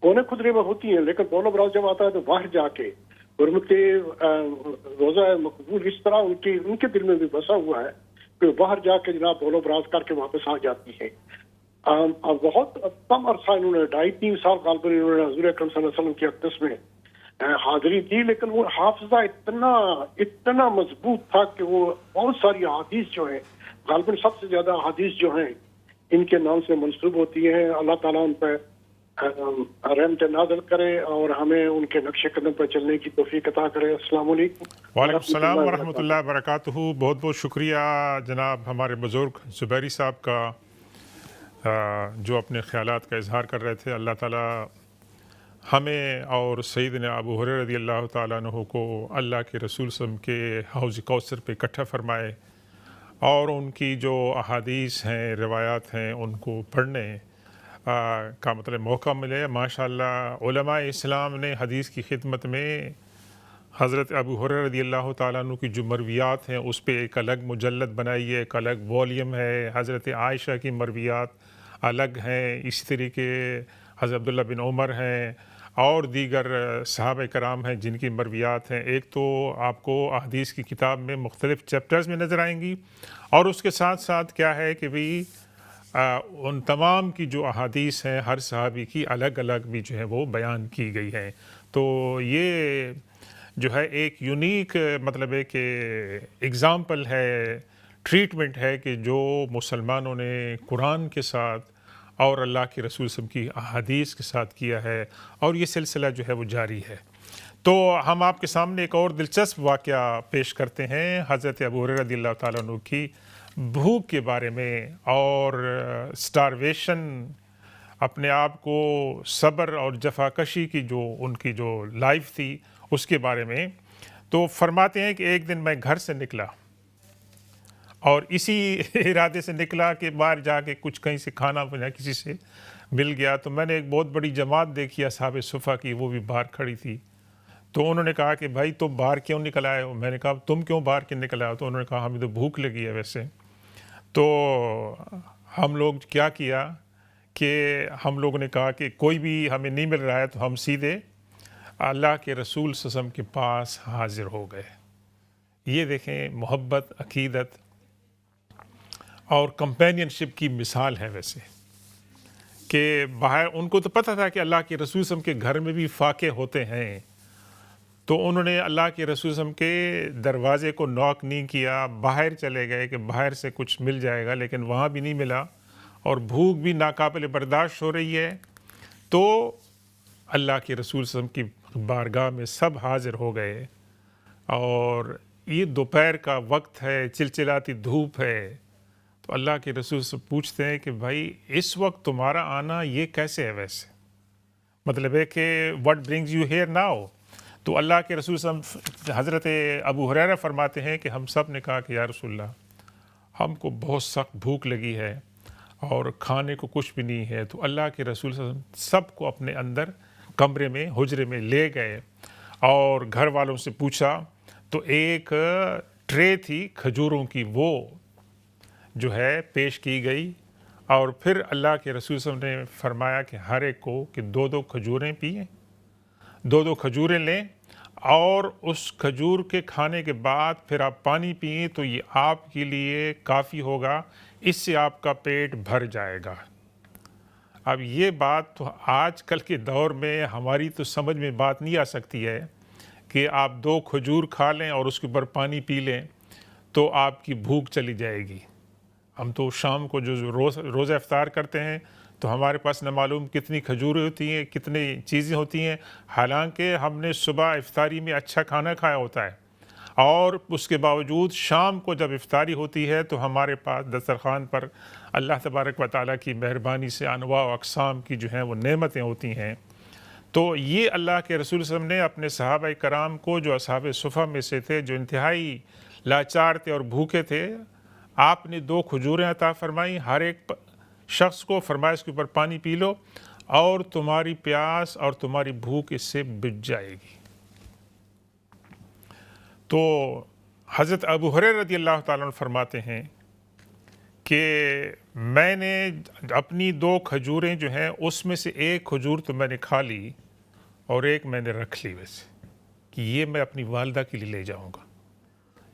کونے خدرے میں ہوتی ہیں، لیکن بولو براز جب آتا ہے تو باہر جا کے حرمت روزہ مقبول اس طرح ان کے دل میں بھی بسا ہوا ہے کہ باہر جا کے جناب بولو براز کر کے واپس آ جاتی ہے۔ بہت کم عرصہ انہوں نے 2.5-3 سال غالباً انہوں نے حضور اکرم صلی اللہ علیہ وسلم کی اقدس میں حاضری دی، لیکن وہ حافظہ اتنا مضبوط تھا کہ وہ بہت ساری احادیث جو ہیں، غالباً سب سے زیادہ احادیث جو ہیں ان کے نام سے منسوب ہوتی ہیں۔ اللہ تعالیٰ ان پہ رحمت نازل کرے اور ہمیں ان کے نقش قدم پر چلنے کی توفیق عطا کرے۔ السلام علیکم۔ وعلیکم السلام ورحمۃ اللہ وبرکاتہ۔ بہت بہت شکریہ جناب ہمارے بزرگ زبیری صاحب کا جو اپنے خیالات کا اظہار کر رہے تھے۔ اللہ تعالیٰ ہمیں اور سیدنا ابو ہریرہ رضی اللہ تعالیٰ عنہ کو اللہ کے رسول صلی اللہ علیہ وسلم کے حوض کوثر پہ اکٹھا فرمائے، اور ان کی جو احادیث ہیں، روایات ہیں، ان کو پڑھنے کا موقع ملے۔ ماشاءاللہ علماء اسلام نے حدیث کی خدمت میں حضرت ابو ہریرہ رضی اللہ تعالیٰ عنہ کی جو مرویات ہیں اس پہ ایک الگ مجلد بنائی ہے، ایک الگ والیوم ہے۔ حضرت عائشہ کی مرویات الگ ہیں، اسی طریقے حضرت عبداللہ بن عمر ہیں اور دیگر صحابہ کرام ہیں جن کی مرویات ہیں۔ ایک تو آپ کو احادیث کی کتاب میں مختلف چیپٹرز میں نظر آئیں گی، اور اس کے ساتھ ساتھ کیا ہے کہ بھی ان تمام کی جو احادیث ہیں ہر صحابی کی الگ الگ بھی جو ہے وہ بیان کی گئی ہیں۔ تو یہ جو ہے ایک یونیک مطلب ہے کہ اگزامپل ہے، ٹریٹمنٹ ہے کہ جو مسلمانوں نے قرآن کے ساتھ اور اللہ کے رسول صلی اللہ علیہ وسلم کی احادیث کے ساتھ کیا ہے، اور یہ سلسلہ جو ہے وہ جاری ہے۔ تو ہم آپ کے سامنے ایک اور دلچسپ واقعہ پیش کرتے ہیں حضرت ابو ہریرہ رضی اللہ تعالیٰ عنہ کی بھوک کے بارے میں، اور سٹارویشن، اپنے آپ کو صبر اور جفاکشی کی جو ان کی جو لائف تھی اس کے بارے میں۔ تو فرماتے ہیں کہ ایک دن میں گھر سے نکلا اور اسی ارادے سے نکلا کہ باہر جا کے کچھ کہیں سے کھانا بنا کسی سے مل گیا. تو میں نے ایک بہت بڑی جماعت دیکھی اصحاب صفا کی، وہ بھی باہر کھڑی تھی. تو انہوں نے کہا کہ بھائی تم باہر کیوں نکل آئے ہو؟ میں نے کہا تم کیوں باہر کیوں نکل آئے ہو؟ تو انہوں نے کہا ہمیں تو بھوک لگی ہے ویسے. تو ہم لوگ کیا کیا کہ ہم لوگوں نے کہا کہ کوئی بھی ہمیں نہیں مل رہا ہے تو ہم سیدھے اللہ کے رسول صلی اللہ علیہ وسلم کے پاس حاضر ہو گئے. یہ دیکھیں محبت، عقیدت اور کمپینین شپ کی مثال ہے ویسے، کہ باہر ان کو تو پتہ تھا کہ اللہ کے رسول صلی اللہ علیہ وسلم کے گھر میں بھی فاقے ہوتے ہیں، تو انہوں نے اللہ کے رسول صلی اللہ علیہ وسلم کے دروازے کو نوک نہیں کیا، باہر چلے گئے کہ باہر سے کچھ مل جائے گا، لیکن وہاں بھی نہیں ملا اور بھوک بھی ناقابل برداشت ہو رہی ہے. تو اللہ کے رسول صلی اللہ علیہ وسلم کی بارگاہ میں سب حاضر ہو گئے، اور یہ دوپہر کا وقت ہے، چلچلاتی دھوپ ہے. تو اللہ کے رسول سے پوچھتے ہیں کہ بھائی اس وقت تمہارا آنا یہ کیسے ہے؟ ویسے مطلب ہے کہ what brings you here now؟ تو اللہ کے رسول صلی اللہ علیہ وسلم حضرت ابو ہریرہ فرماتے ہیں کہ ہم سب نے کہا کہ یا رسول اللہ، ہم کو بہت سخت بھوک لگی ہے اور کھانے کو کچھ بھی نہیں ہے. تو اللہ کے رسول صلی اللہ علیہ وسلم سب کو اپنے اندر کمرے میں، حجرے میں لے گئے اور گھر والوں سے پوچھا. تو ایک ٹرے تھی کھجوروں کی، وہ جو ہے پیش کی گئی، اور پھر اللہ کے رسول صلی اللہ علیہ وسلم نے فرمایا کہ ہر ایک کو کہ 2 کھجوریں پئیں، 2 کھجوریں لیں، اور اس کھجور کے کھانے کے بعد پھر آپ پانی پئیں تو یہ آپ کے لیے کافی ہوگا، اس سے آپ کا پیٹ بھر جائے گا. اب یہ بات تو آج کل کے دور میں ہماری تو سمجھ میں بات نہیں آ سکتی ہے کہ آپ 2 کھجور کھا لیں اور اس کے اوپر پانی پی لیں تو آپ کی بھوک چلی جائے گی. ہم تو شام کو جو روزہ افطار کرتے ہیں تو ہمارے پاس نہ معلوم کتنی کھجوریں ہوتی ہیں، کتنی چیزیں ہوتی ہیں، حالانکہ ہم نے صبح افطاری میں اچھا کھانا کھایا ہوتا ہے، اور اس کے باوجود شام کو جب افطاری ہوتی ہے تو ہمارے پاس دسترخوان پر اللہ تبارک و تعالیٰ کی مہربانی سے انواع و اقسام کی جو ہیں وہ نعمتیں ہوتی ہیں. تو یہ اللہ کے رسول صلی اللہ علیہ وسلم نے اپنے صحابہ کرام کو، جو اصحاب صفا میں سے تھے، جو انتہائی لاچار تھے اور بھوکے تھے، آپ نے 2 کھجوریں عطا فرمائیں. ہر ایک شخص کو فرمایا اس کے اوپر پانی پی لو اور تمہاری پیاس اور تمہاری بھوک اس سے بجھ جائے گی. تو حضرت ابو ہریرہ رضی اللہ تعالیٰ عنہ فرماتے ہیں کہ میں نے اپنی 2 کھجوریں جو ہیں اس میں سے ایک کھجور تو میں نے کھا لی اور ایک میں نے رکھ لی ویسے، کہ یہ میں اپنی والدہ کے لیے لے جاؤں گا.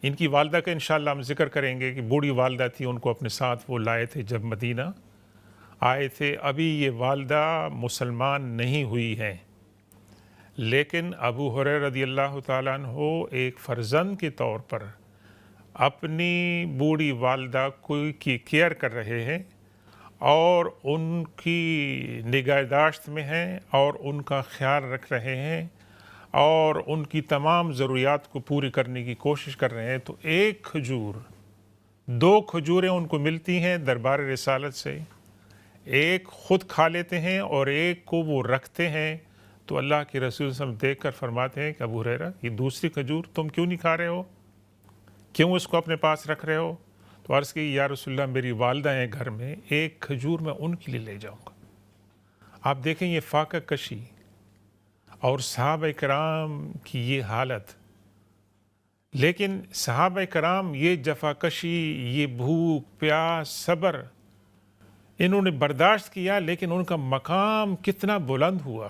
ان کی والدہ کا انشاءاللہ ہم ذکر کریں گے کہ بوڑھی والدہ تھی، ان کو اپنے ساتھ وہ لائے تھے جب مدینہ آئے تھے. ابھی یہ والدہ مسلمان نہیں ہوئی ہیں، لیکن ابو ہریرہ رضی اللہ تعالیٰ عنہ ایک فرزند کے طور پر اپنی بوڑھی والدہ کی کیئر کر رہے ہیں اور ان کی نگہداشت میں ہیں اور ان کا خیال رکھ رہے ہیں اور ان کی تمام ضروریات کو پوری کرنے کی کوشش کر رہے ہیں. تو ایک کھجور، 2 کھجوریں ان کو ملتی ہیں دربار رسالت سے، ایک خود کھا لیتے ہیں اور ایک کو وہ رکھتے ہیں. تو اللہ کے رسول صلی اللہ علیہ وسلم دیکھ کر فرماتے ہیں کہ ابو ہریرہ، یہ دوسری کھجور تم کیوں نہیں کھا رہے ہو؟ کیوں اس کو اپنے پاس رکھ رہے ہو؟ تو عرض کی یا رسول اللہ، میری والدہ ہیں گھر میں، ایک کھجور میں ان کے لیے لے جاؤں گا. آپ دیکھیں یہ فاقہ کشی اور صحابہ کرام کی یہ حالت. لیکن صحابہ کرام یہ جفا کشی، یہ بھوک پیاس، صبر انہوں نے برداشت کیا، لیکن ان کا مقام کتنا بلند ہوا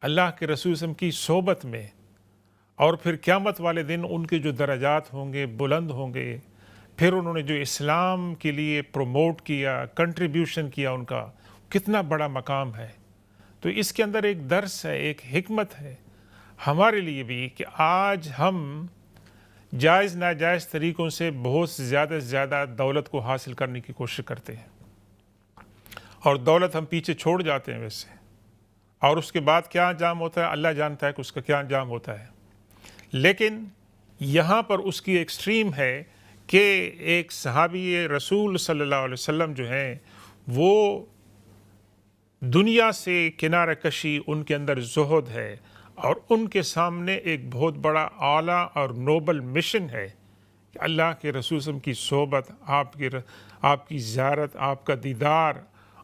اللہ کے رسول صلی اللہ علیہ وسلم کی صحبت میں. اور پھر قیامت والے دن ان کے جو درجات ہوں گے بلند ہوں گے. پھر انہوں نے جو اسلام کے لیے پروموٹ کیا، کنٹریبیوشن کیا، ان کا کتنا بڑا مقام ہے. تو اس کے اندر ایک درس ہے، ایک حکمت ہے ہمارے لیے بھی، کہ آج ہم جائز ناجائز طریقوں سے بہت زیادہ سے زیادہ دولت کو حاصل کرنے کی کوشش کرتے ہیں، اور دولت ہم پیچھے چھوڑ جاتے ہیں ویسے. اور اس کے بعد کیا انجام ہوتا ہے اللہ جانتا ہے کہ اس کا کیا انجام ہوتا ہے. لیکن یہاں پر اس کی ایکسٹریم ہے کہ ایک صحابی رسول صلی اللہ علیہ وسلم جو ہیں وہ دنیا سے کنارہ کشی، ان کے اندر زہد ہے، اور ان کے سامنے ایک بہت بڑا اعلیٰ اور نوبل مشن ہے کہ اللہ کے رسول صلی اللہ علیہ وسلم کی صحبت، آپ کی زیارت، آپ کا دیدار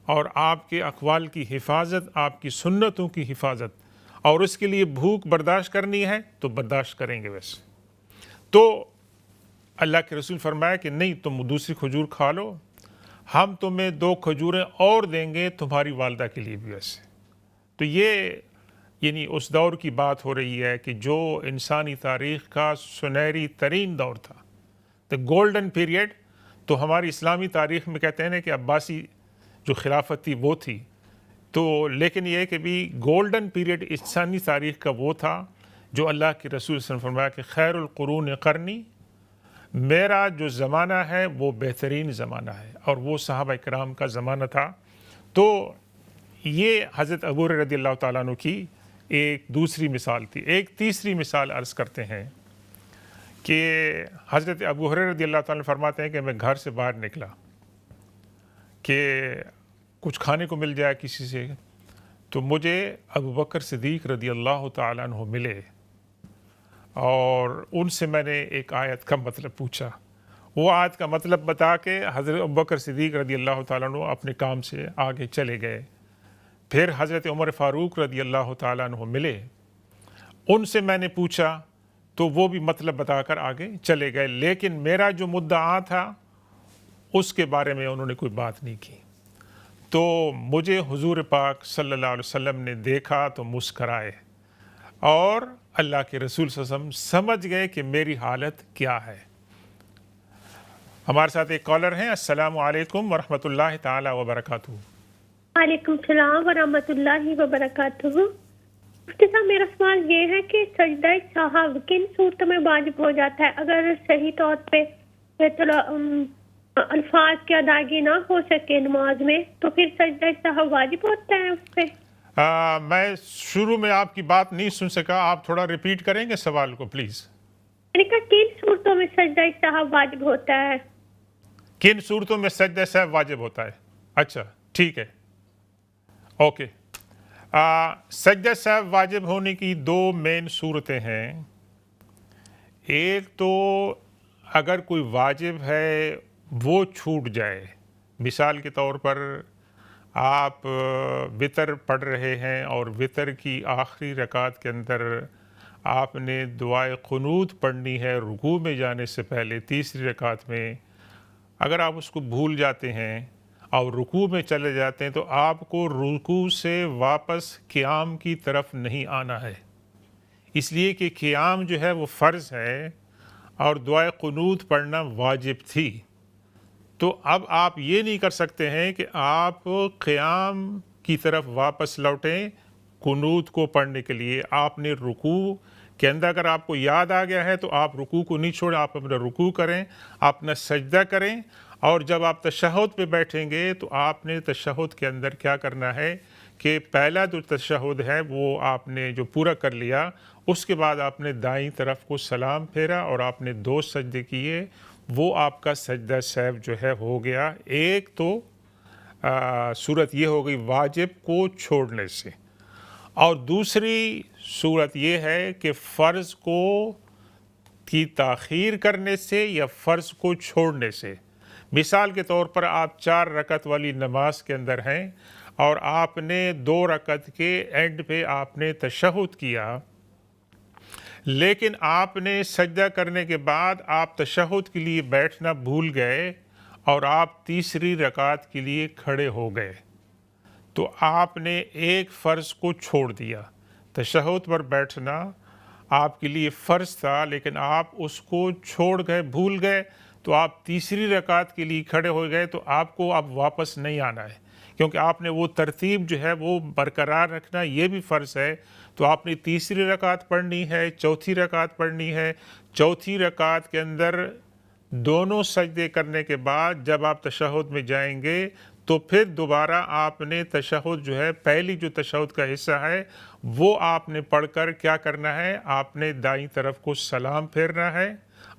اور آپ کے اقوال کی حفاظت، آپ کی سنتوں کی حفاظت، اور اس کے لیے بھوک برداشت کرنی ہے تو برداشت کریں گے ویسے۔ تو اللہ کے رسول فرمایا کہ نہیں، تم دوسری کھجور کھا لو، ہم تمہیں 2 کھجوریں اور دیں گے تمہاری والدہ کے لیے بھی ویسے۔ تو یہ یعنی اس دور کی بات ہو رہی ہے کہ جو انسانی تاریخ کا سنہری ترین دور تھا، دا گولڈن پیریڈ۔ تو ہماری اسلامی تاریخ میں کہتے ہیں کہ عباسی جو خلافت تھی وہ تھی، تو لیکن یہ کہ بھی گولڈن پیریڈ انسانی تاریخ کا وہ تھا جو اللہ کے رسول صلی اللہ علیہ وسلم فرمایا کہ خیر القرون قرنی، میرا جو زمانہ ہے وہ بہترین زمانہ ہے، اور وہ صحابہ کرام کا زمانہ تھا۔ تو یہ حضرت ابو ہریرہ رضی اللہ تعالیٰ عنہ کی ایک دوسری مثال تھی۔ ایک تیسری مثال عرض کرتے ہیں کہ حضرت ابو ہریرہ رضی اللہ تعالیٰ عنہ فرماتے ہیں کہ میں گھر سے باہر نکلا کہ کچھ کھانے کو مل جائے کسی سے، تو مجھے ابو بکر صدیق رضی اللہ تعالیٰ عنہ ملے، اور ان سے میں نے ایک آیت کا مطلب پوچھا۔ وہ آیت کا مطلب بتا کے حضرت ابو بکر صدیق رضی اللہ تعالیٰ عنہ اپنے کام سے آگے چلے گئے۔ پھر حضرت عمر فاروق رضی اللہ تعالیٰ عنہ ملے، ان سے میں نے پوچھا تو وہ بھی مطلب بتا کر آگے چلے گئے، لیکن میرا جو مدعا تھا اس کے بارے میں انہوں نے کوئی بات نہیں کی۔ تو مجھے حضور پاک صلی اللہ علیہ وسلم نے دیکھا تو مسکرائے، اور اللہ کے رسول صلی اللہ علیہ وسلم سمجھ گئے کہ میری حالت کیا ہے۔ ہمارے ساتھ ایک کالر ہیں۔ السلام علیکم ورحمۃ اللہ تعالی وبرکاتہ۔ وعلیکم السلام ورحمۃ اللہ وبرکاتہ۔ مفتی صاحب، میرا سوال یہ ہے کہ سجدہ سہو کن صورتوں میں واجب ہو جاتا ہے؟ اگر صحیح طور پہ الفاظ کی ادائیگی نہ ہو سکے نماز میں تو پھر سجدہ سہو واجب ہوتا ہے اس پہ؟ میں شروع میں آپ کی بات نہیں سن سکا، آپ تھوڑا ریپیٹ کریں گے سوال کو پلیز؟ میں نے کہا کن صورتوں میں سجدہ سہو واجب ہوتا ہے؟ کن صورتوں میں سجدہ سہو واجب ہوتا ہے؟ اچھا ٹھیک ہے، اوکے۔ سجدہ سہو واجب ہونے کی 2 مین صورتیں ہیں۔ ایک تو اگر کوئی واجب ہے وہ چھوٹ جائے، مثال کے طور پر آپ وتر پڑھ رہے ہیں اور وتر کی آخری رکعت کے اندر آپ نے دعائے قنوت پڑھنی ہے رکوع میں جانے سے پہلے، تیسری رکعت میں، اگر آپ اس کو بھول جاتے ہیں اور رکوع میں چلے جاتے ہیں تو آپ کو رکوع سے واپس قیام کی طرف نہیں آنا ہے، اس لیے کہ قیام جو ہے وہ فرض ہے اور دعائے قنوت پڑھنا واجب تھی۔ تو اب آپ یہ نہیں کر سکتے ہیں کہ آپ قیام کی طرف واپس لوٹیں قنوت کو پڑھنے کے لیے۔ آپ نے رکوع کے اندر اگر آپ کو یاد آ گیا ہے تو آپ رکوع کو نہیں چھوڑیں، آپ اپنا رکوع کریں، اپنا سجدہ کریں، اور جب آپ تشہد پہ بیٹھیں گے تو آپ نے تشہد کے اندر کیا کرنا ہے کہ پہلا جو تشہد ہے وہ آپ نے جو پورا کر لیا، اس کے بعد آپ نے دائیں طرف کو سلام پھیرا اور آپ نے 2 سجدے کیے، وہ آپ کا سجدہ سہو جو ہے ہو گیا۔ ایک تو صورت یہ ہو گئی واجب کو چھوڑنے سے، اور دوسری صورت یہ ہے کہ فرض کو کی تاخیر کرنے سے یا فرض کو چھوڑنے سے۔ مثال کے طور پر آپ 4 رکعت والی نماز کے اندر ہیں اور آپ نے 2 رکعت کے اینڈ پہ آپ نے تشہد کیا، لیکن آپ نے سجدہ کرنے کے بعد آپ تشہد کے لیے بیٹھنا بھول گئے اور آپ تیسری رکعت کے لیے کھڑے ہو گئے، تو آپ نے ایک فرض کو چھوڑ دیا۔ تشہد پر بیٹھنا آپ کے لیے فرض تھا لیکن آپ اس کو چھوڑ گئے، بھول گئے، تو آپ تیسری رکعت کے لیے کھڑے ہو گئے، تو آپ کو اب واپس نہیں آنا ہے، کیونکہ آپ نے وہ ترتیب جو ہے وہ برقرار رکھنا یہ بھی فرض ہے۔ تو آپ نے تیسری رکعت پڑھنی ہے، چوتھی رکعت پڑھنی ہے، چوتھی رکعت کے اندر دونوں سجدے کرنے کے بعد جب آپ تشہد میں جائیں گے تو پھر دوبارہ آپ نے تشہد جو ہے پہلی جو تشہد کا حصہ ہے وہ آپ نے پڑھ کر کیا کرنا ہے، آپ نے دائیں طرف کو سلام پھیرنا ہے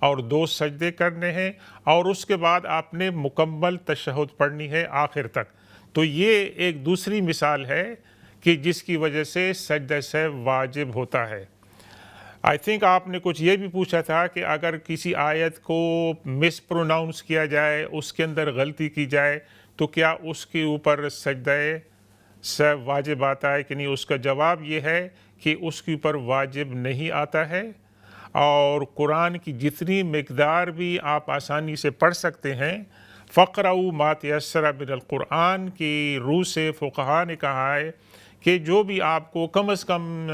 اور 2 سجدے کرنے ہیں، اور اس کے بعد آپ نے مکمل تشہد پڑھنی ہے آخر تک۔ تو یہ ایک دوسری مثال ہے کہ جس کی وجہ سے سجدہ سہو واجب ہوتا ہے۔ آئی تھنک آپ نے کچھ یہ بھی پوچھا تھا کہ اگر کسی آیت کو مس پروناؤنس کیا جائے، اس کے اندر غلطی کی جائے، تو کیا اس کے اوپر سجدہ سہو واجب آتا ہے کہ نہیں؟ اس کا جواب یہ ہے کہ اس کے اوپر واجب نہیں آتا ہے، اور قرآن کی جتنی مقدار بھی آپ آسانی سے پڑھ سکتے ہیں، فقرؤ ما تیسر من القرآن کی روح سے فقہا نے کہا ہے کہ جو بھی آپ کو کم از کم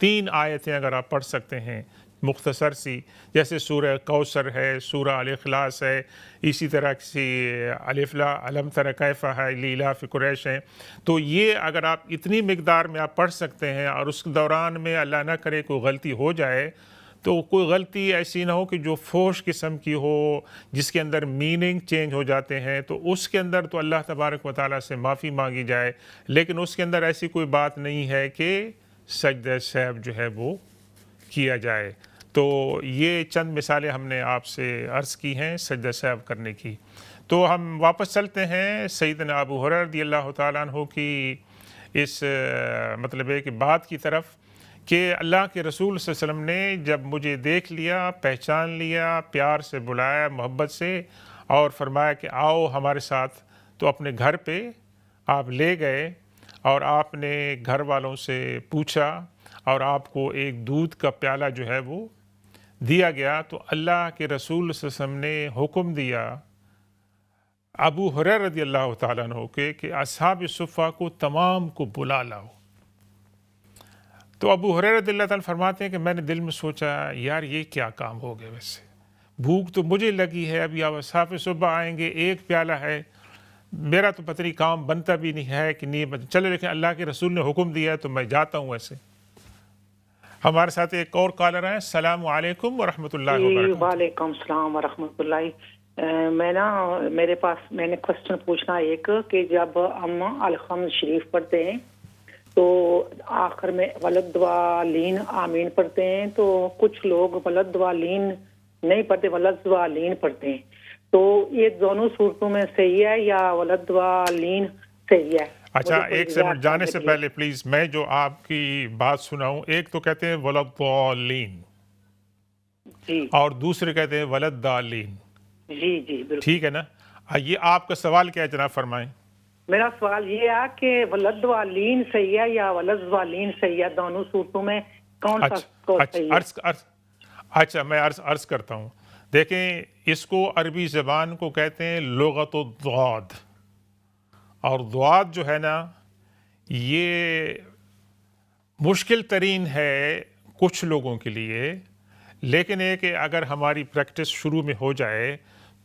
3 آیتیں اگر آپ پڑھ سکتے ہیں مختصر سی، جیسے سورہ کوثر ہے، سورہ الاخلاص ہے، اسی طرح سے الف لام تر کیف ہے، لیلاف قریش ہے، تو یہ اگر آپ اتنی مقدار میں آپ پڑھ سکتے ہیں اور اس دوران میں اللہ نہ کرے کوئی غلطی ہو جائے، تو کوئی غلطی ایسی نہ ہو کہ جو فوش قسم کی ہو، جس کے اندر میننگ چینج ہو جاتے ہیں، تو اس کے اندر تو اللہ تبارک و تعالیٰ سے معافی مانگی جائے، لیکن اس کے اندر ایسی کوئی بات نہیں ہے کہ سجدہ سہو جو ہے وہ کیا جائے۔ تو یہ چند مثالیں ہم نے آپ سے عرض کی ہیں سجدہ سہو کرنے کی۔ تو ہم واپس چلتے ہیں سیدنا ابو ہریرہ رضی اللہ تعالیٰ عنہ کی اس مطلب ہے کہ بات کی طرف کہ اللہ کے رسول صلی اللہ علیہ وسلم نے جب مجھے دیکھ لیا، پہچان لیا، پیار سے بلایا، محبت سے، اور فرمایا کہ آؤ ہمارے ساتھ، تو اپنے گھر پہ آپ لے گئے اور آپ نے گھر والوں سے پوچھا اور آپ کو ایک دودھ کا پیالہ جو ہے وہ دیا گیا۔ تو اللہ کے رسول صلی اللہ علیہ وسلم نے حکم دیا ابو ہریرہ رضی اللہ تعالیٰ عنہ کہ اصحاب صفہ کو تمام کو بلا لاؤ۔ تو ابو ہریرہ رضی اللہ تعالیٰ فرماتے ہیں کہ میں نے دل میں سوچا یار یہ کیا کام ہو گیا، ویسے بھوک تو مجھے لگی ہے، ابھی آپ اصحاب صفہ آئیں گے، ایک پیالہ ہے، میرا تو پتہ نہیں کام بنتا بھی نہیں ہے کہ نہیں چلے، لیکن اللہ کے رسول نے حکم دیا ہے تو میں جاتا ہوں۔ ایسے ہمارے ساتھ ایک اور کالر ہیں۔ السلام علیکم ورحمۃ اللہ وبرکاتہ۔ وعلیکم السلام ورحمۃ اللہ۔ میں نے کوشچن پوچھنا ایک کہ جب ہم الحمد شریف پڑھتے ہیں تو آخر میں ولدوالین آمین پڑھتے ہیں، تو کچھ لوگ ولدوالین نہیں پڑھتے، ولدوالین پڑھتے ہیں، تو یہ دونوں صورتوں میں صحیح ہے یا ولدوالین صحیح ہے؟ اچھا، ایک سیکنڈ جانے سے پہلے پلیز میں جو آپ کی بات سناؤں، ایک تو کہتے ہیں ولدالین جی، اور دوسرے کہتے ہیں ولدالین، جی جی بالکل ٹھیک ہے نا؟ یہ آپ کا سوال کیا ہے جناب، فرمائیں۔ میرا سوال یہ ہے کہ ولدوالین صحیح ہے یا ولدوالین صحیح ہے؟ دونوں صورتوں میں کون سا صحیح ہے؟ اچھا میں عرض کرتا ہوں۔ دیکھیں، اس کو عربی زبان کو کہتے ہیں لغت الضاد، اور ضاد جو ہے نا یہ مشکل ترین ہے کچھ لوگوں کے لیے، لیکن یہ کہ اگر ہماری پریکٹس شروع میں ہو جائے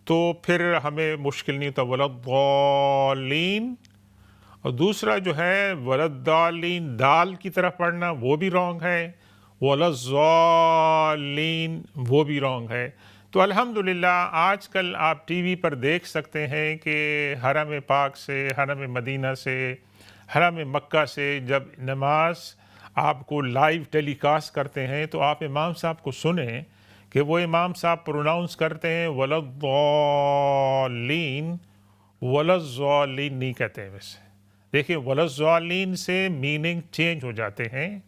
تو پھر ہمیں مشکل نہیں ہوتا۔ ولدالین، اور دوسرا جو ہے ولدالین دال کی طرف پڑھنا وہ بھی رانگ ہے، ولضالین وہ بھی رانگ ہے۔ تو الحمدللہ آج کل آپ ٹی وی پر دیکھ سکتے ہیں کہ حرم پاک سے، حرم مدینہ سے، حرم مکہ سے جب نماز آپ کو لائیو ٹیلی کاسٹ کرتے ہیں تو آپ امام صاحب کو سنیں کہ وہ امام صاحب پروناؤنس کرتے ہیں ولضالین، ولضالین نہیں کہتے ہیں۔ ویسے دیکھیں ولضالین سے میننگ چینج ہو جاتے ہیں۔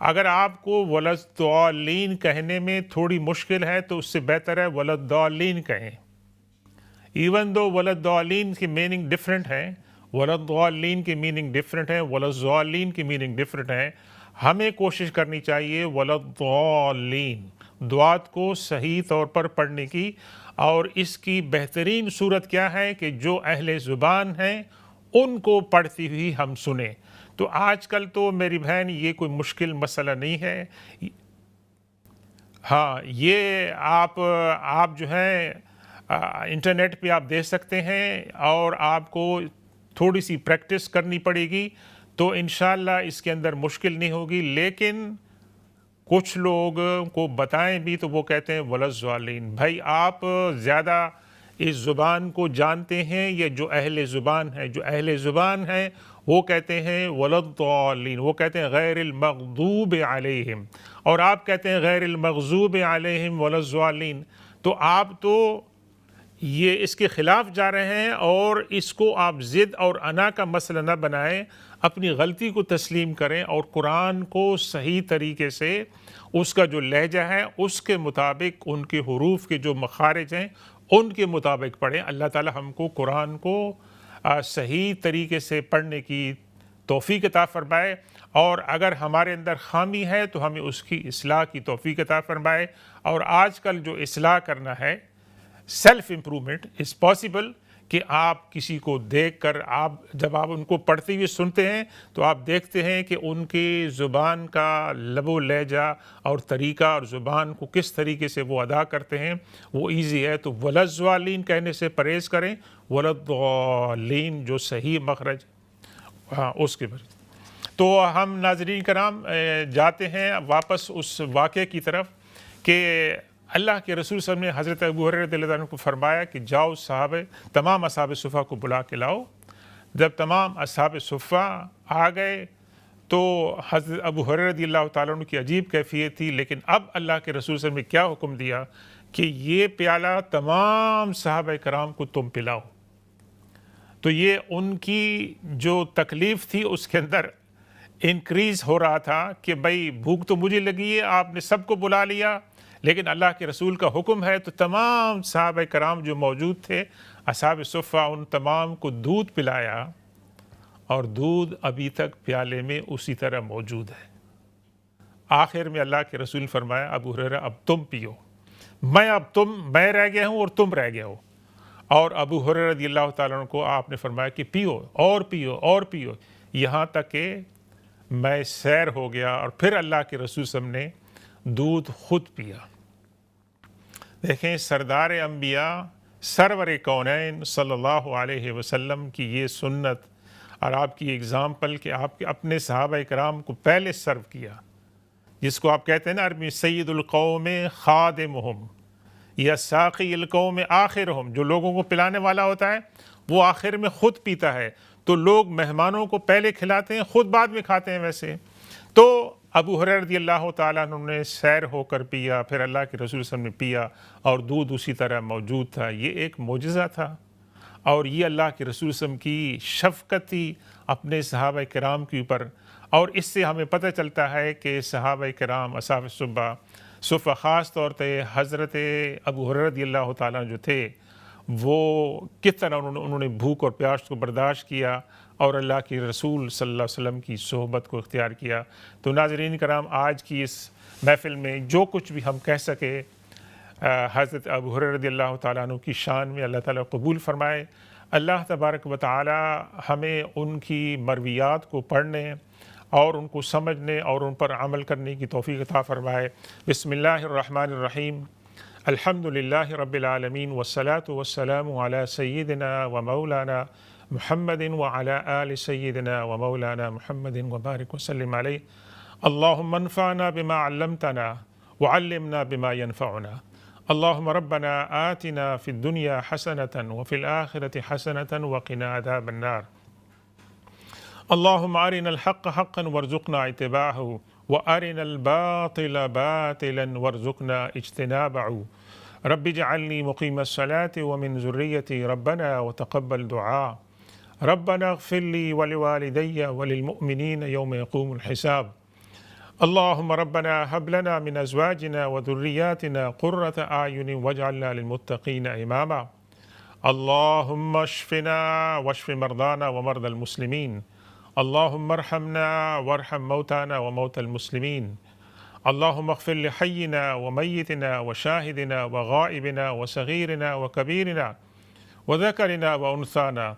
اگر آپ کو ولضالین کہنے میں تھوڑی مشکل ہے تو اس سے بہتر ہے ولضالین کہیں، ایون دو ولضالین کی میننگ ڈفرینٹ ہے، ولضالین کی میننگ ڈفرینٹ ہے، ولضالین کی میننگ ڈفرینٹ ہے۔ ہمیں کوشش کرنی چاہیے ولضالین دعات کو صحیح طور پر پڑھنے کی، اور اس کی بہترین صورت کیا ہے کہ جو اہل زبان ہیں ان کو پڑھتی ہوئی ہم سنیں۔ تو آج کل تو میری بہن یہ کوئی مشکل مسئلہ نہیں ہے۔ ہاں، یہ آپ جو ہے انٹرنیٹ پہ آپ دیکھ سکتے ہیں، اور آپ کو تھوڑی سی پریکٹس کرنی پڑے گی تو انشاءاللہ اس کے اندر مشکل نہیں ہوگی۔ لیکن کچھ لوگ کو بتائیں بھی تو وہ کہتے ہیں ولضالین۔ بھائی آپ زیادہ اس زبان کو جانتے ہیں یا جو اہل زبان ہے؟ جو اہل زبان ہیں وہ کہتے ہیں ولضالین، وہ کہتے ہیں غیر المغضوب علیہم، اور آپ کہتے ہیں غیر المغضوب علیہم ولضالین۔ تو آپ تو یہ اس کے خلاف جا رہے ہیں، اور اس کو آپ ضد اور انا کا مسئلہ نہ بنائیں۔ اپنی غلطی کو تسلیم کریں اور قرآن کو صحیح طریقے سے اس کا جو لہجہ ہے اس کے مطابق، ان کے حروف کے جو مخارج ہیں ان کے مطابق پڑھیں۔ اللہ تعالی ہم کو قرآن کو صحیح طریقے سے پڑھنے کی توفیق عطا فرمائے، اور اگر ہمارے اندر خامی ہے تو ہمیں اس کی اصلاح کی توفیق عطا فرمائے۔ اور آج کل جو اصلاح کرنا ہے، سیلف امپرومنٹ از پاسبل، کہ آپ کسی کو دیکھ کر جب آپ ان کو پڑھتے ہوئے سنتے ہیں تو آپ دیکھتے ہیں کہ ان کی زبان کا لب و لہجہ اور طریقہ اور زبان کو کس طریقے سے وہ ادا کرتے ہیں وہ ایزی ہے۔ تو ولضالین کہنے سے پرہیز کریں، ولضالین جو صحیح مخرج اس کے پر۔ تو ہم ناظرین کرام جاتے ہیں واپس اس واقعے کی طرف کہ اللہ کے رسول صلی اللہ علیہ وسلم نے حضرت ابو ہریرہ رضی اللہ عنہ کو فرمایا کہ جاؤ تمام اصحاب صفہ کو بلا کے لاؤ۔ جب تمام اصحاب صفہ آ گئے تو حضرت ابو ہریرہ رضی اللہ تعالیٰ عنہ کی عجیب کیفیت تھی، لیکن اب اللہ کے رسول صلی اللہ علیہ وسلم نے کیا حکم دیا کہ یہ پیالہ تمام صحابہ کرام کو تم پلاؤ۔ تو یہ ان کی جو تکلیف تھی اس کے اندر انکریز ہو رہا تھا کہ بھائی بھوک تو مجھے لگی ہے، آپ نے سب کو بلا لیا، لیکن اللہ کے رسول کا حکم ہے۔ تو تمام صحابہ کرام جو موجود تھے، اصحاب صفہ، ان تمام کو دودھ پلایا، اور دودھ ابھی تک پیالے میں اسی طرح موجود ہے۔ آخر میں اللہ کے رسول فرمایا ابو ہریرہ اب تم پیو، میں رہ گیا ہوں اور تم رہ گئے ہو۔ اور ابو ہریرہ رضی اللہ تعالیٰ عنہ کو آپ نے فرمایا کہ پیو اور پیو اور پیو، یہاں تک کہ میں سیر ہو گیا، اور پھر اللہ کے رسول صلی اللہ علیہ وسلم نے دودھ خود پیا۔ دیکھیں سردار انبیاء سرور کونین صلی اللہ علیہ وسلم کی یہ سنت اور آپ کی اگزامپل کہ آپ کے اپنے صحابہ کرام کو پہلے سرو کیا، جس کو آپ کہتے ہیں نا عربی سید القوم خادمہم یا ساقی القوم آخرہم، جو لوگوں کو پلانے والا ہوتا ہے وہ آخر میں خود پیتا ہے۔ تو لوگ مہمانوں کو پہلے کھلاتے ہیں، خود بعد میں کھاتے ہیں ویسے۔ تو ابو ہریرہ رضی اللہ تعالیٰ عنہ نے سیر ہو کر پیا، پھر اللہ کے رسول صلی اللہ علیہ وسلم نے پیا، اور دودھ اسی طرح موجود تھا۔ یہ ایک معجزہ تھا، اور یہ اللہ کے رسول صلی اللہ علیہ وسلم کی شفقت تھی اپنے صحابہ کرام کے اوپر۔ اور اس سے ہمیں پتہ چلتا ہے کہ صحابہ کرام اصحاب صفہ خاص طور پہ حضرت ابو ہریرہ رضی اللہ تعالیٰ جو تھے وہ کس طرح انہوں نے بھوک اور پیاس کو برداشت کیا اور اللہ کے رسول صلی اللہ علیہ وسلم کی صحبت کو اختیار کیا۔ تو ناظرین کرام، آج کی اس محفل میں جو کچھ بھی ہم کہہ سکے حضرت ابو ہریرہ رضی اللہ تعالیٰ عنہ کی شان میں، اللہ تعالیٰ قبول فرمائے۔ اللہ تبارک و تعالیٰ ہمیں ان کی مرویات کو پڑھنے اور ان کو سمجھنے اور ان پر عمل کرنے کی توفیق عطا فرمائے۔ بسم اللہ الرحمن الرحیم، الحمد للہ رب العالمین، والصلاة والسلام علی سیدنا و مولانا محمد وعلی آل سیدنا و مولانا محمد وبارک وسلم علیہ۔ اللہم انفعنا بما علمتنا وعلمنا بما ينفعنا۔ اللہم ربنا آتنا فی الدنیا حسنة وفی الآخرة حسنة وقنا عذاب النار۔ اللہم ارنا الحق حقا وارزقنا اتباعہ وارنا الباطل باطلا وارزقنا اجتنابہ۔ رب اجعلنی مقیم الصلاة ومن ذریتی ربنا وتقبل دعاء۔ ربنا اغفر لی ولوالدی وللمؤمنین یوم یقوم الحساب۔ اللہم ربنا هب لنا من ازواجنا وذریاتنا قرۃ اعین واجعلنا للمتقین اماما۔ اللہم اشفنا واشف مرضانا ومرضى المسلمین۔ اللہم ارحمنا وارحم موتانا وموتى المسلمین۔ اللہم اغفر لحینا ومیتنا وشاہدنا وغائبنا وصغیرنا وکبیرنا وذکرنا وانثانا۔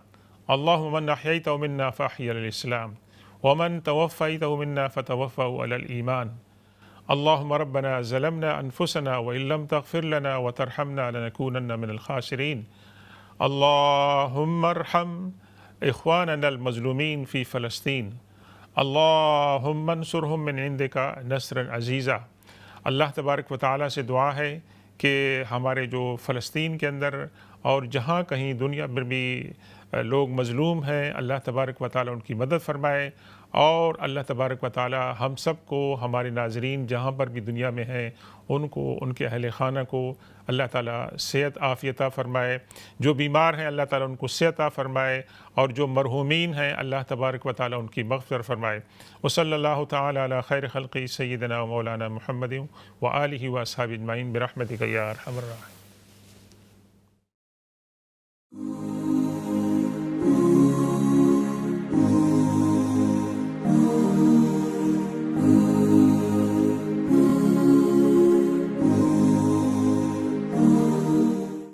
اللہم من احییتہ منا فاحی علی الاسلام ومن توفیتہ منا فتوفہ علی الایمان۔ اللہم ربنا ظلمنا انفسنا وان لم تغفر لنا وترحمنا لنکونن من الخاسرین۔ اللہم ارحم اخواننا المظلومین فی فلسطین۔ اللہم انصرہم من عندک نصرا عزیزا۔ اللہ تبارک و تعالیٰ سے دعا ہے کہ ہمارے جو فلسطین کے اندر اور جہاں کہیں دنیا میں بھی لوگ مظلوم ہیں، اللہ تبارک و تعالیٰ ان کی مدد فرمائے اور اللہ تبارک و تعالی ہم سب کو، ہمارے ناظرین جہاں پر بھی دنیا میں ہیں، ان کو، ان کے اہل خانہ کو اللہ تعالیٰ صحت عافیت عطا فرمائے، جو بیمار ہیں اللہ تعالیٰ ان کو صحت عطا فرمائے، اور جو مرحومین ہیں اللہ تبارک و تعالیٰ ان کی مغفرت فرمائے۔ وصلی اللہ تعالی علی خیر خلقہ سیدنا و مولانا محمد و آلہ و اصحابہ اجمعین برحمتک یا ارحم الراحمین۔